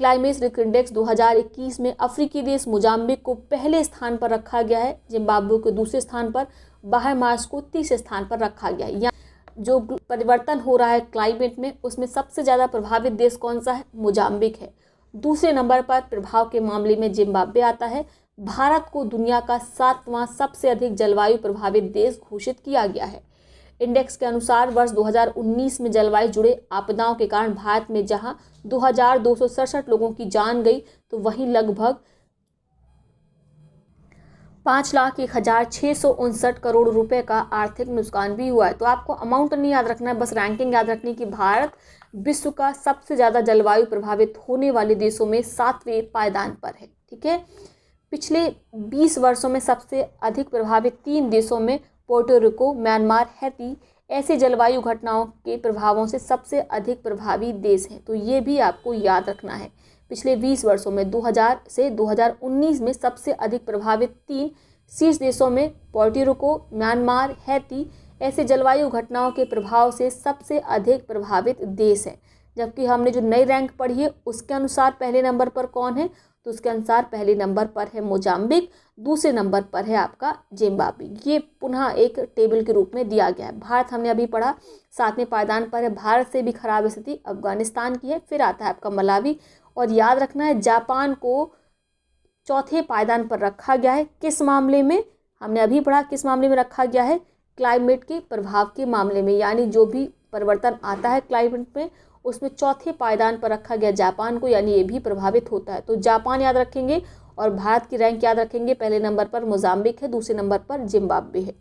क्लाइमेट रिस्क इंडेक्स 2021 में अफ्रीकी देश मोजाम्बिक को पहले स्थान पर रखा गया है, जिम्बाब्वे को दूसरे स्थान पर, बहामास को तीसरे स्थान पर रखा गया है। यहाँ जो परिवर्तन हो रहा है क्लाइमेट में उसमें सबसे ज़्यादा प्रभावित देश कौन सा है? मोजाम्बिक है। दूसरे नंबर पर प्रभाव के मामले में जिम्बाब्वे आता है। भारत को दुनिया का 7वां सबसे अधिक जलवायु प्रभावित देश घोषित किया गया है। इंडेक्स के अनुसार वर्ष 2019 में जलवायु जुड़े आपदाओं के कारण भारत में जहां 2267 लोगों की जान गई, तो वहीं लगभग 5,01,659 करोड़ रुपए का आर्थिक नुकसान भी हुआ है। तो आपको अमाउंट नहीं याद रखना है, बस रैंकिंग याद रखनी कि भारत विश्व का सबसे ज़्यादा जलवायु प्रभावित होने वाले देशों में 7वें पायदान पर है, ठीक है। पिछले 20 वर्षों में सबसे अधिक प्रभावित 3 देशों में पोर्टो रिको, म्यांमार, हैती ऐसे जलवायु घटनाओं के प्रभावों से सबसे अधिक प्रभावी देश हैं। तो ये भी आपको याद रखना है। पिछले 20 वर्षों में 2000 से 2019 में सबसे अधिक प्रभावित 3 शीर्ष देशों में पोर्टो रिको, म्यांमार, हैती ऐसे जलवायु घटनाओं के प्रभाव से सबसे अधिक प्रभावित देश हैं। जबकि हमने जो नई रैंक पढ़ी है उसके अनुसार पहले नंबर पर कौन है? तो उसके अनुसार पहले नंबर पर है मोजाम्बिक, दूसरे नंबर पर है आपका जिम्बाब्वे। ये पुनः एक टेबल के रूप में दिया गया है। भारत हमने अभी पढ़ा 7वें पायदान पर है। भारत से भी खराब स्थिति अफगानिस्तान की है, फिर आता है आपका मलावी। और याद रखना है जापान को 4थे पायदान पर रखा गया है। किस मामले में? हमने अभी पढ़ा किस मामले में रखा गया है? क्लाइमेट के प्रभाव के मामले में, यानी जो भी परिवर्तन आता है क्लाइमेट में उसमें 4थे पायदान पर रखा गया जापान को, यानी ये भी प्रभावित होता है। तो जापान याद रखेंगे और भारत की रैंक याद रखेंगे। पहले नंबर पर मोजाम्बिक है, दूसरे नंबर पर जिम्बाब्वे है।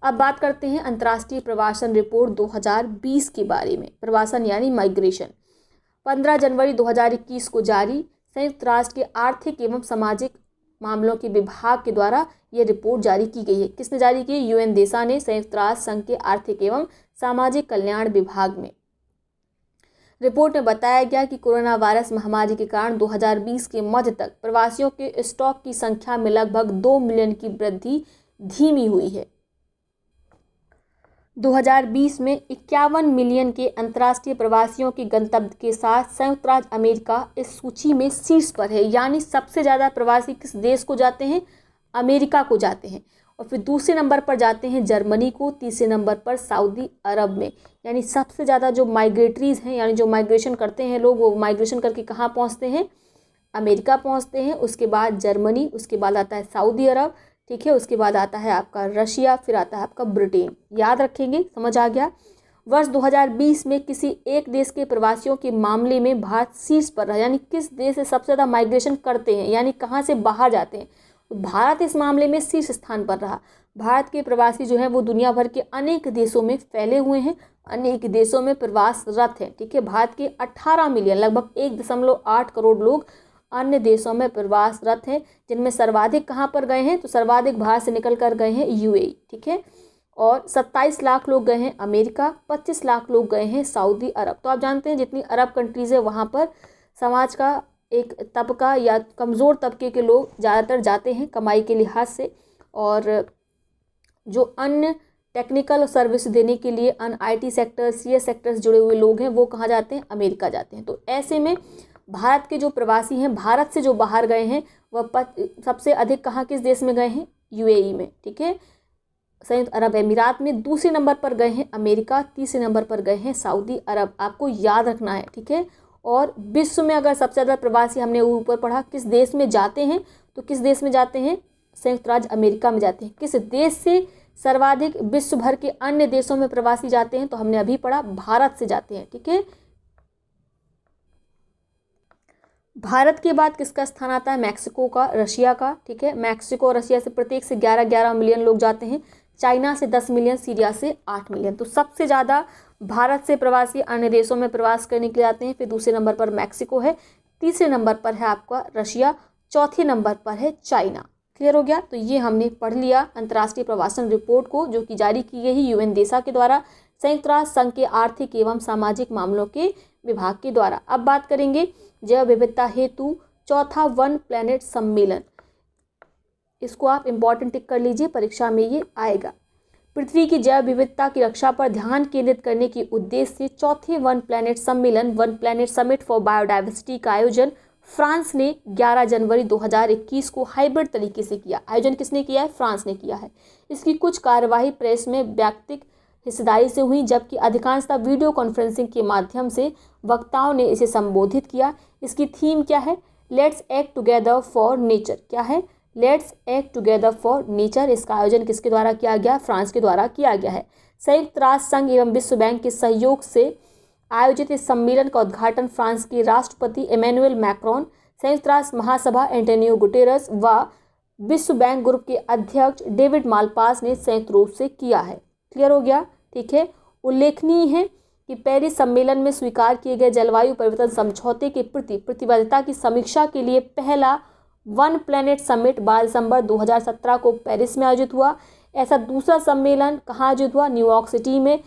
अब बात करते हैं अंतर्राष्ट्रीय प्रवासन रिपोर्ट 2020 के बारे में। प्रवासन यानी माइग्रेशन 15 जनवरी 2021 को जारी संयुक्त राष्ट्र के आर्थिक एवं सामाजिक मामलों के विभाग के द्वारा ये रिपोर्ट जारी की गई है। किसने जारी की? UN देशा ने संयुक्त राष्ट्र संघ के आर्थिक एवं सामाजिक कल्याण विभाग में। रिपोर्ट में बताया गया कि कोरोना वायरस महामारी के कारण 2020 के मध्य तक प्रवासियों के स्टॉक की संख्या में लगभग 2 मिलियन की वृद्धि धीमी हुई है। 2020 में 51 मिलियन के अंतर्राष्ट्रीय प्रवासियों के गंतव्य के साथ संयुक्त राज्य अमेरिका इस सूची में शीर्ष पर है। यानी सबसे ज़्यादा प्रवासी किस देश को जाते हैं? अमेरिका को जाते हैं। और फिर दूसरे नंबर पर जाते हैं जर्मनी को, तीसरे नंबर पर सऊदी अरब में। यानी सबसे ज़्यादा जो माइग्रेटरीज हैं, यानी जो माइग्रेशन करते हैं लोग, वो माइग्रेशन करके कहाँ पहुँचते हैं? अमेरिका पहुँचते हैं। उसके बाद जर्मनी, उसके बाद आता है सऊदी अरब, ठीक है, उसके बाद आता है आपका रशिया, फिर आता है आपका ब्रिटेन। याद रखेंगे, समझ आ गया। वर्ष 2020 में किसी एक देश के प्रवासियों के मामले में भारत शीर्ष पर रहा, यानी किस देश से सबसे ज़्यादा माइग्रेशन करते हैं, यानी कहाँ से बाहर जाते हैं, तो भारत इस मामले में शीर्ष स्थान पर रहा। भारत के प्रवासी जो हैं वो दुनिया भर के अनेक देशों में फैले हुए हैं, अनेक देशों में प्रवासरत हैं, ठीक है। भारत के 18 मिलियन, लगभग 1.8 करोड़ लोग अन्य देशों में प्रवासरत हैं, जिनमें सर्वाधिक कहाँ पर गए हैं? तो सर्वाधिक भारत से निकल कर गए हैं यूएई, ठीक है। और 27 लाख लोग गए हैं अमेरिका, 25 लाख लोग गए हैं सऊदी अरब। तो आप जानते हैं जितनी अरब कंट्रीज़ है वहाँ पर समाज का एक तबका या कमज़ोर तबके के लोग ज़्यादातर जाते हैं कमाई के लिहाज से, और जो अन्य टेक्निकल सर्विस देने के लिए अन्य आईटी सेक्टर, सीएस सेक्टर से जुड़े हुए लोग हैं वो कहाँ जाते हैं? अमेरिका जाते हैं। तो ऐसे में भारत के जो प्रवासी हैं, भारत से जो बाहर गए हैं, वह सबसे अधिक कहाँ, किस देश में गए हैं? यूएई में, ठीक है, संयुक्त अरब अमीरात में। दूसरे नंबर पर गए हैं अमेरिका, तीसरे नंबर पर गए हैं सऊदी अरब। आपको याद रखना है, ठीक है। और विश्व में अगर सबसे ज़्यादा प्रवासी, हमने ऊपर पढ़ा किस देश में जाते हैं, तो किस देश में जाते हैं? संयुक्त राज्य अमेरिका में जाते हैं। किस देश से सर्वाधिक विश्व भर के अन्य देशों में प्रवासी जाते हैं, तो हमने अभी पढ़ा भारत से जाते हैं, ठीक है। भारत के बाद किसका स्थान आता है? मैक्सिको का, रशिया का, ठीक है। मैक्सिको और रशिया से प्रत्येक से 11-11 मिलियन लोग जाते हैं। चाइना से 10 मिलियन, सीरिया से 8 मिलियन। तो सबसे ज़्यादा भारत से प्रवासी अन्य देशों में प्रवास करने के लिए आते हैं। फिर दूसरे नंबर पर मैक्सिको है, तीसरे नंबर पर है आपका रशिया, चौथे नंबर पर है चाइना। क्लियर हो गया? तो ये हमने पढ़ लिया अंतर्राष्ट्रीय प्रवासन रिपोर्ट को, जो कि जारी की गई यूएन देशा के द्वारा, संयुक्त राष्ट्र संघ के आर्थिक एवं सामाजिक मामलों के विभाग के द्वारा। अब बात करेंगे जैव विविधता हेतु चौथा वन प्लैनेट सम्मेलन। इसको आप इम्पॉर्टेंट टिक कर लीजिए, परीक्षा में ये आएगा। पृथ्वी की जैव विविधता की रक्षा पर ध्यान केंद्रित करने के उद्देश्य से चौथे वन प्लैनेट सम्मेलन, one planet summit for biodiversity का आयोजन फ्रांस ने 11 जनवरी 2021 को हाइब्रिड तरीके से किया। आयोजन किसने किया है? फ्रांस ने किया है। इसकी कुछ कार्यवाही प्रेस में व्यक्तिगत हिस्सेदारी से हुई, जबकि अधिकांशतः वीडियो कॉन्फ्रेंसिंग के माध्यम से वक्ताओं ने इसे संबोधित किया। इसकी थीम क्या है? Let's act together for nature. क्या है? Let's act together for nature. इसका आयोजन किसके द्वारा किया गया? फ्रांस के द्वारा किया गया है। संयुक्त राष्ट्र संघ एवं विश्व बैंक के सहयोग से आयोजित इस सम्मेलन का उद्घाटन फ्रांस के राष्ट्रपति इमैनुअल मैक्रोन, संयुक्त राष्ट्र महासभा एंटोनियो गुटेरस व विश्व बैंक ग्रुप के अध्यक्ष डेविड मालपास ने संयुक्त रूप से किया है। क्लियर हो गया? ठीक है। उल्लेखनीय है कि पेरिस सम्मेलन में स्वीकार किए गए जलवायु परिवर्तन समझौते के प्रति प्रतिबद्धता की समीक्षा के लिए पहला वन प्लैनेट समिट 12 दिसंबर 2017 को पेरिस में आयोजित हुआ। ऐसा दूसरा सम्मेलन कहाँ आयोजित हुआ? न्यूयॉर्क सिटी में।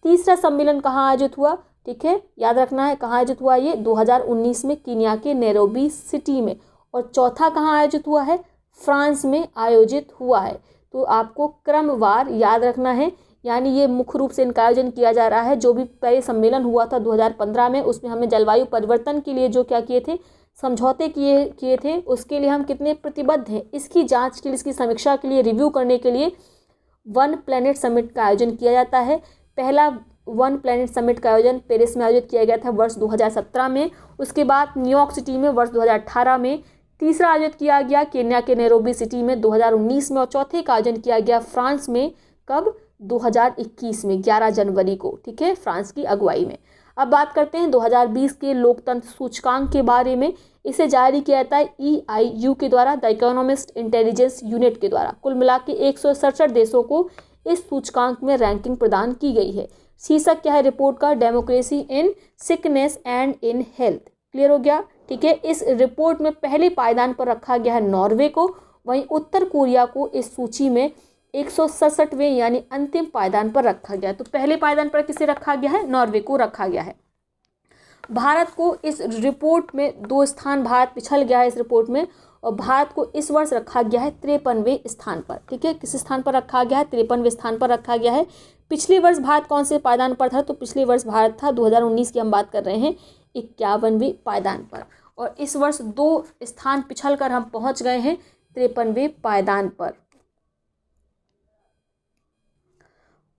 तीसरा सम्मेलन कहाँ आयोजित हुआ? ठीक है, याद रखना है कहाँ आयोजित हुआ ये? 2019 में कीनिया के नैरोबी सिटी में। और चौथा कहाँ आयोजित हुआ है? फ्रांस में आयोजित हुआ है। तो आपको क्रमवार याद रखना है, यानी ये मुख्य रूप से इनका आयोजन किया जा रहा है। जो भी पेरिस सम्मेलन हुआ था 2015 में, उसमें हमने जलवायु परिवर्तन के लिए जो क्या किए थे, समझौते किए थे, उसके लिए हम कितने प्रतिबद्ध हैं, इसकी जांच के लिए, इसकी समीक्षा के लिए, रिव्यू करने के लिए वन प्लैनेट समिट का आयोजन किया जाता है। पहला वन प्लैनेट समिट का आयोजन पेरिस में आयोजित किया गया था वर्ष 2017 में। उसके बाद न्यूयॉर्क सिटी में वर्ष 2018 में। तीसरा आयोजित किया गया केन्या के नैरोबी सिटी में 2019 में। और चौथे का आयोजन किया गया फ्रांस में, कब? 2021 में, 11 जनवरी को, ठीक है, फ्रांस की अगुवाई में। अब बात करते हैं 2020 के लोकतंत्र सूचकांक के बारे में। इसे जारी किया जाता है EIU के द्वारा, द इकोनॉमिस्ट इंटेलिजेंस यूनिट के द्वारा। कुल मिला के 167 देशों को इस सूचकांक में रैंकिंग प्रदान की गई है। शीर्षक क्या है रिपोर्ट का? Democracy in sickness and in health. Clear हो गया? ठीक है। इस रिपोर्ट में पहले पायदान पर रखा गया है नॉर्वे को, वहीं उत्तर कोरिया को इस सूची में 167वें यानी अंतिम पायदान पर रखा गया है। तो पहले पायदान पर किसे रखा गया है? नॉर्वे को रखा गया है। भारत को इस रिपोर्ट में 2 स्थान भारत पिछल गया है इस रिपोर्ट में, और भारत को इस वर्ष रखा गया है 53वें स्थान पर। ठीक है, किस स्थान पर रखा गया है? 53वें स्थान पर रखा गया है। पिछले वर्ष भारत कौन से पायदान पर था? तो पिछले वर्ष भारत था, 2019 की हम बात कर रहे हैं, 51वें पायदान पर। और इस वर्ष 2 स्थान पिछल कर हम पहुँच गए हैं 53वें पायदान पर।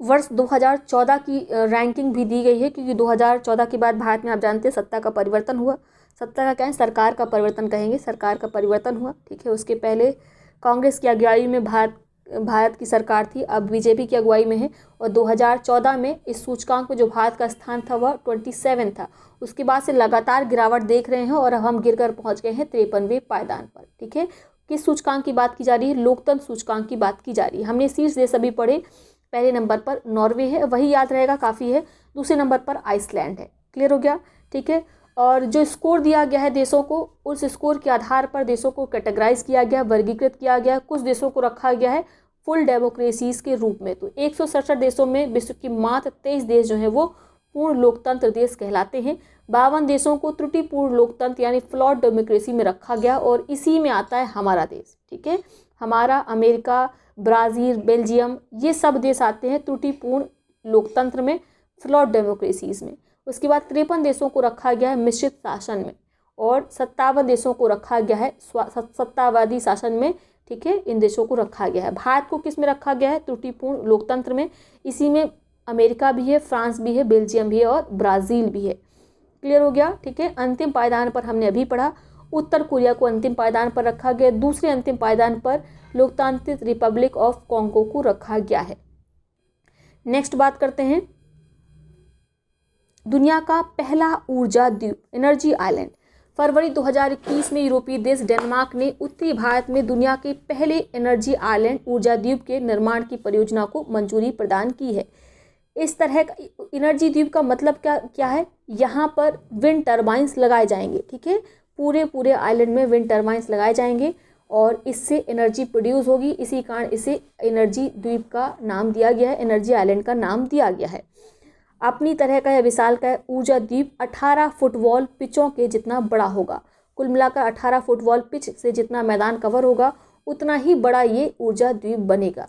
वर्ष 2014 की रैंकिंग भी दी गई है, क्योंकि 2014 के बाद भारत में आप जानते हैं सत्ता का परिवर्तन हुआ। सत्ता का क्या है, सरकार का परिवर्तन कहेंगे, सरकार का परिवर्तन हुआ, ठीक है। उसके पहले कांग्रेस की अगुवाई में भारत की सरकार थी, अब बीजेपी की अगुवाई में है। और 2014 में इस सूचकांक में जो भारत का स्थान था वह 27 था। उसके बाद से लगातार गिरावट देख रहे हैं और अब हम गिरकर पहुंच गए हैं 53वें पायदान पर, ठीक है। किस सूचकांक की बात की जा रही है, लोकतंत्र सूचकांक की बात की जा रही है। हमने शीर्ष देश अभी पढ़े, पहले नंबर पर नॉर्वे है, वही याद रहेगा, काफ़ी है। दूसरे नंबर पर आइसलैंड है। क्लियर हो गया, ठीक है। और जो स्कोर दिया गया है देशों को, उस स्कोर के आधार पर देशों को कैटेगराइज किया गया, वर्गीकृत किया गया। कुछ देशों को रखा गया है फुल डेमोक्रेसीज के रूप में। तो 167 देशों में विश्व की मात्र 23 देश जो हैं वो पूर्ण लोकतंत्र देश कहलाते हैं। 52 देशों को त्रुटिपूर्ण लोकतंत्र यानी फ्लॉड डेमोक्रेसी में रखा गया, और इसी में आता है हमारा देश, ठीक है। हमारा, अमेरिका, ब्राज़ील, बेल्जियम, ये सब देश आते हैं त्रुटिपूर्ण लोकतंत्र में, फ्लॉड डेमोक्रेसीज में। उसके बाद 53 देशों को रखा गया है मिश्रित शासन में, और 57 देशों को रखा गया है सत्तावादी शासन में, ठीक है। इन देशों को रखा गया है। भारत को किस में रखा गया है, त्रुटिपूर्ण लोकतंत्र में। इसी में अमेरिका भी है, फ्रांस भी है, बेल्जियम भी है और ब्राज़ील भी है। क्लियर हो गया, ठीक है। अंतिम पायदान पर हमने अभी पढ़ा, उत्तर कोरिया को अंतिम पायदान पर रखा गया। दूसरे अंतिम पायदान पर लोकतांत्रिक रिपब्लिक ऑफ कॉन्गो को रखा गया है। नेक्स्ट बात करते हैं, दुनिया का पहला ऊर्जा द्वीप, एनर्जी आइलैंड। फरवरी 2021 में यूरोपीय देश डेनमार्क ने उत्तरी भारत में दुनिया के पहले एनर्जी आइलैंड ऊर्जा द्वीप के निर्माण की परियोजना को मंजूरी प्रदान की है। इस तरह का एनर्जी द्वीप का मतलब क्या है, यहाँ पर विंड टर्बाइंस लगाए जाएंगे, ठीक है। पूरे आइलैंड में विंड टर्बाइंस लगाए जाएंगे और इससे एनर्जी प्रोड्यूस होगी। इसी कारण इसे एनर्जी द्वीप का नाम दिया गया है, एनर्जी आइलैंड का नाम दिया गया है। अपनी तरह का यह विशालकाय ऊर्जा द्वीप 18 फुटबॉल पिचों के जितना बड़ा होगा। कुल मिलाकर 18 फुटबॉल पिच से जितना मैदान कवर होगा उतना ही बड़ा ये ऊर्जा द्वीप बनेगा।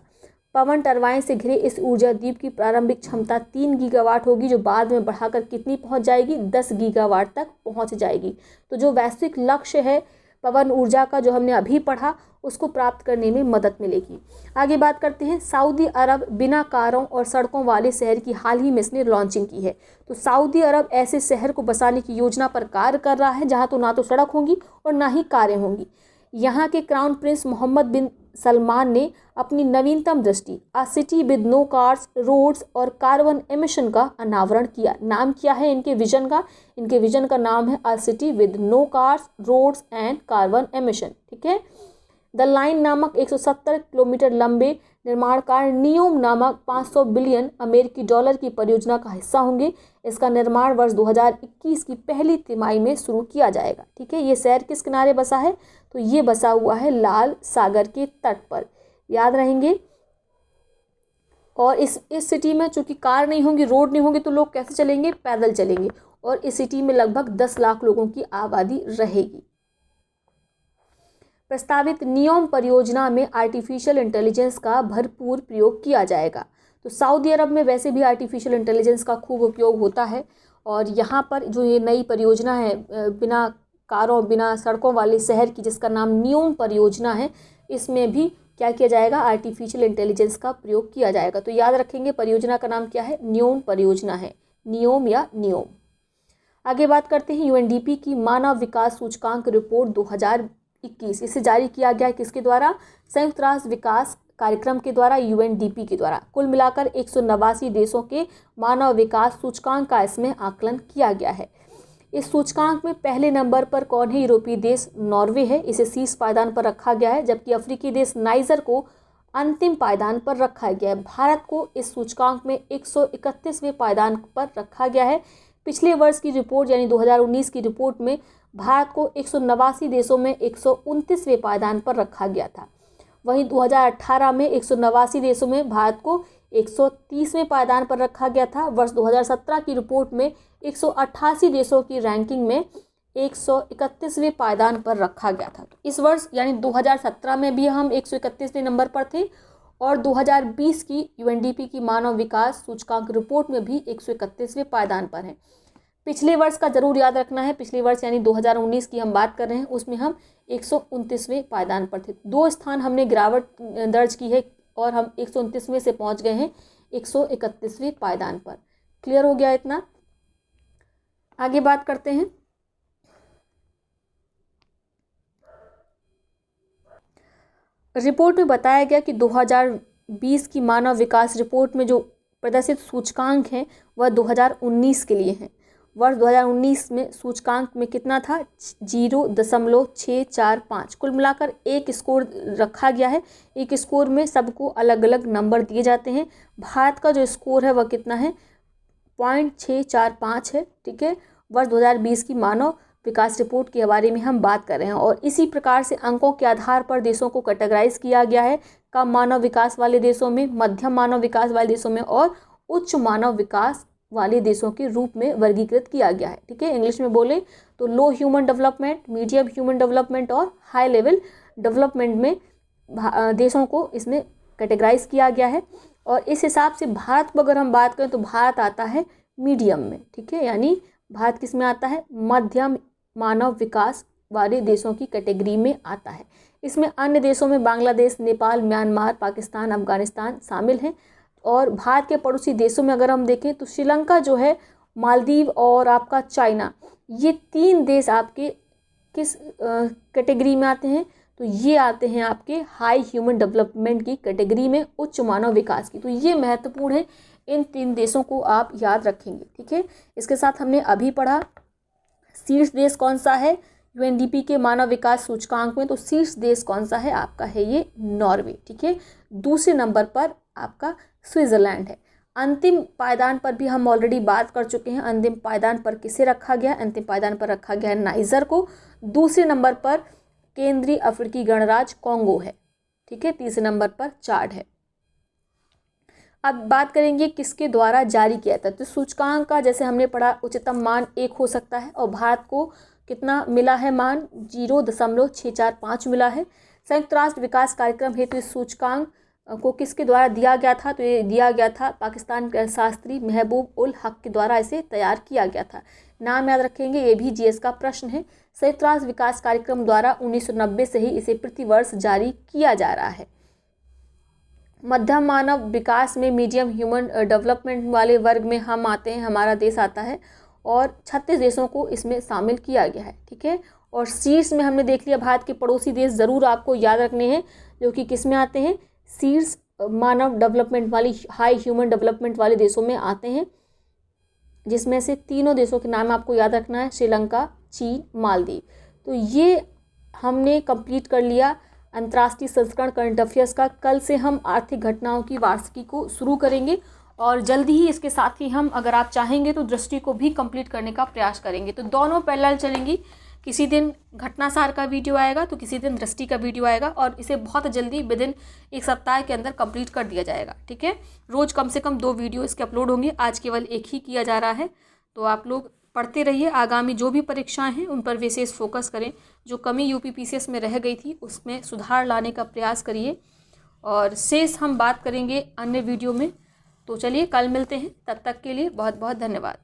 पवन टरबाइन से घिरे इस ऊर्जा द्वीप की प्रारंभिक क्षमता 3 गीगावाट होगी, जो बाद में बढ़ाकर कितनी पहुंच जाएगी, 10 गीगावाट तक पहुंच जाएगी। तो जो वैश्विक लक्ष्य है पवन ऊर्जा का, जो हमने अभी पढ़ा, उसको प्राप्त करने में मदद मिलेगी। आगे बात करते हैं, सऊदी अरब बिना कारों और सड़कों वाले शहर की हाल ही में इसने लॉन्चिंग की है। तो सऊदी अरब ऐसे शहर को बसाने की योजना पर कार्य कर रहा है जहां तो ना तो सड़क होंगी और ना ही कारें होंगी। यहाँ के crown prince Mohammed bin Salman ने अपनी नवीनतम दृष्टि a city with no cars, roads और कार्बन एमिशन का अनावरण किया। नाम क्या है इनके विजन का, इनके विजन का नाम है a city with no cars, roads and carbon emission, ठीक है। द लाइन नामक 170 किलोमीटर लंबे निर्माण कार्य नियोम नामक 500 बिलियन अमेरिकी डॉलर की परियोजना का हिस्सा होंगे। इसका निर्माण वर्ष 2021 की पहली तिमाही में शुरू किया जाएगा, ठीक है। ये शहर किस किनारे बसा है, तो ये बसा हुआ है लाल सागर के तट पर, याद रहेंगे। और इस सिटी में चूंकि कार नहीं होंगी, रोड नहीं होंगे, तो लोग कैसे चलेंगे, पैदल चलेंगे। और इस सिटी में लगभग 10 लाख लोगों की आबादी रहेगी। प्रस्तावित नियोम परियोजना में आर्टिफिशियल इंटेलिजेंस का भरपूर प्रयोग किया जाएगा। तो सऊदी अरब में वैसे भी आर्टिफिशियल इंटेलिजेंस का खूब उपयोग होता है, और यहाँ पर जो ये नई परियोजना है बिना कारों बिना सड़कों वाले शहर की, जिसका नाम नियोम परियोजना है, इसमें भी क्या किया जाएगा, आर्टिफिशियल इंटेलिजेंस का प्रयोग किया जाएगा। तो याद रखेंगे परियोजना का नाम क्या है, नियोम परियोजना है, नियोम या नियोम। आगे बात करते हैं यूएनडीपी की मानव विकास सूचकांक रिपोर्ट 2021। इसे जारी किया गया किसके द्वारा, संयुक्त राष्ट्र विकास कार्यक्रम के द्वारा, यूएनडीपी के द्वारा। कुल मिलाकर 189 देशों के मानव विकास सूचकांक का इसमें आकलन किया गया है। इस सूचकांक में पहले नंबर पर कौन है, यूरोपीय देश नॉर्वे है, इसे शीर्ष पायदान पर रखा गया है। जबकि अफ्रीकी देश नाइजर को अंतिम पायदान पर रखा गया है। भारत को इस सूचकांक में 131वें पायदान पर रखा गया है। पिछले वर्ष की रिपोर्ट यानी 2019 की रिपोर्ट में भारत को 189 देशों में 129वें पायदान पर रखा गया था। वहीं 2018 में 189 देशों में भारत को 130वें पायदान पर रखा गया था। वर्ष 2017 की रिपोर्ट में 188 देशों की रैंकिंग में 131वें पायदान पर रखा गया था। इस वर्ष यानी 2017 में भी हम 131वें नंबर पर थे, और 2020 की यूएनडीपी की मानव विकास सूचकांक रिपोर्ट में भी 131वें पायदान पर हैं। पिछले वर्ष का जरूर याद रखना है, पिछले वर्ष यानी 2019 की हम बात कर रहे हैं, उसमें हम 129वें पायदान पर थे। 2 स्थान हमने गिरावट दर्ज की है और हम 129वें से पहुंच गए हैं 131वें पायदान पर। क्लियर हो गया इतना? आगे बात करते हैं। रिपोर्ट में बताया गया कि 2020 की मानव विकास रिपोर्ट में जो प्रदर्शित सूचकांक हैं वह 2019 के लिए हैं। वर्ष 2019 में सूचकांक में कितना था? 0.645। कुल मिलाकर एक स्कोर रखा गया है। एक स्कोर में सबको अलग अलग नंबर दिए जाते हैं। भारत का जो स्कोर है वह कितना है? 0.645 है। ठीक है, वर्ष 2020 की मानव विकास रिपोर्ट के बारे में हम बात कर रहे हैं। और इसी प्रकार से अंकों के आधार पर देशों को कैटेगराइज किया गया है। कम मानव विकास वाले देशों में, मध्यम मानव विकास वाले देशों में और उच्च मानव विकास वाले देशों के रूप में वर्गीकृत किया गया है। ठीक है, इंग्लिश में बोले तो low human development, medium human development और हाई लेवल डेवलपमेंट में देशों को इसमें कैटेगराइज किया गया है। और इस हिसाब से भारत को अगर हम बात करें तो भारत आता है मीडियम में। ठीक है, यानी भारत किस में आता है? मध्यम मानव विकास वाले देशों की कैटेगरी में आता है। इसमें अन्य देशों में बांग्लादेश, नेपाल, म्यांमार, पाकिस्तान, अफगानिस्तान शामिल हैं। और भारत के पड़ोसी देशों में अगर हम देखें तो श्रीलंका जो है, मालदीव और आपका चाइना, ये 3 देश आपके किस कैटेगरी में आते हैं? तो ये आते हैं आपके हाई ह्यूमन डेवलपमेंट की कैटेगरी में, उच्च मानव विकास की। तो ये महत्वपूर्ण है, इन 3 देशों को आप याद रखेंगे। ठीक है, इसके साथ हमने अभी पढ़ा शीर्ष देश कौन सा है यूएनडीपी के मानव विकास सूचकांक में। तो शीर्ष देश कौन सा है आपका? है ये नॉर्वे। ठीक है, दूसरे नंबर पर आपका स्विट्जरलैंड है। अंतिम पायदान पर भी हम ऑलरेडी बात कर चुके हैं। अंतिम पायदान पर किसे रखा गया? अंतिम पायदान पर रखा गया है नाइजर को। दूसरे नंबर पर केंद्रीय अफ्रीकी गणराज्य कॉन्गो है। ठीक है, तीसरे नंबर पर चाड है। अब बात करेंगे किसके द्वारा जारी किया था। तो सूचकांक का जैसे हमने पढ़ा, उच्चतम मान 1 हो सकता है और भारत को कितना मिला है मान? 0.645 मिला है। संयुक्त राष्ट्र विकास कार्यक्रम हेतु इस सूचकांक को किसके द्वारा दिया गया था? तो ये दिया गया था पाकिस्तान के शास्त्री महबूब उल हक के द्वारा इसे तैयार किया गया था। नाम याद रखेंगे, ये भी जीएस का प्रश्न है। संयुक्त राष्ट्र विकास कार्यक्रम द्वारा 1990 से ही इसे प्रतिवर्ष जारी किया जा रहा है। मध्यम मानव विकास में, मीडियम ह्यूमन डेवलपमेंट वाले वर्ग में हम आते हैं, हमारा देश आता है और 36 देशों को इसमें शामिल किया गया है। ठीक है, और शीर्ष में हमने देख लिया भारत के पड़ोसी देश ज़रूर आपको याद रखने हैं, जो कि किस में आते हैं? शीर्ष मानव डेवलपमेंट वाली, हाई ह्यूमन डेवलपमेंट वाले देशों में आते हैं, जिसमें से तीनों देशों के नाम आपको याद रखना है, श्रीलंका, चीन, मालदीव। तो ये हमने कंप्लीट कर लिया अंतर्राष्ट्रीय संस्करण करंट अफेयर्स का। कल से हम आर्थिक घटनाओं की वार्षिकी को शुरू करेंगे और जल्दी ही इसके साथ ही हम, अगर आप चाहेंगे तो दृष्टि को भी कंप्लीट करने का प्रयास करेंगे। तो दोनों पैरेलल चलेंगी। किसी दिन घटनासार का वीडियो आएगा तो किसी दिन दृष्टि का वीडियो आएगा और इसे बहुत जल्दी विदिन 1 सप्ताह के अंदर कंप्लीट कर दिया जाएगा। ठीक है, रोज़ कम से कम 2 वीडियो इसके अपलोड होंगे। आज केवल एक ही किया जा रहा है। तो आप लोग पढ़ते रहिए। आगामी जो भी परीक्षाएं हैं उन पर विशेष फोकस करें। जो कमी यूपीपीसीएस में रह गई थी उसमें सुधार लाने का प्रयास करिए और शेष हम बात करेंगे अन्य वीडियो में। तो चलिए कल मिलते हैं, तब तक के लिए बहुत बहुत धन्यवाद।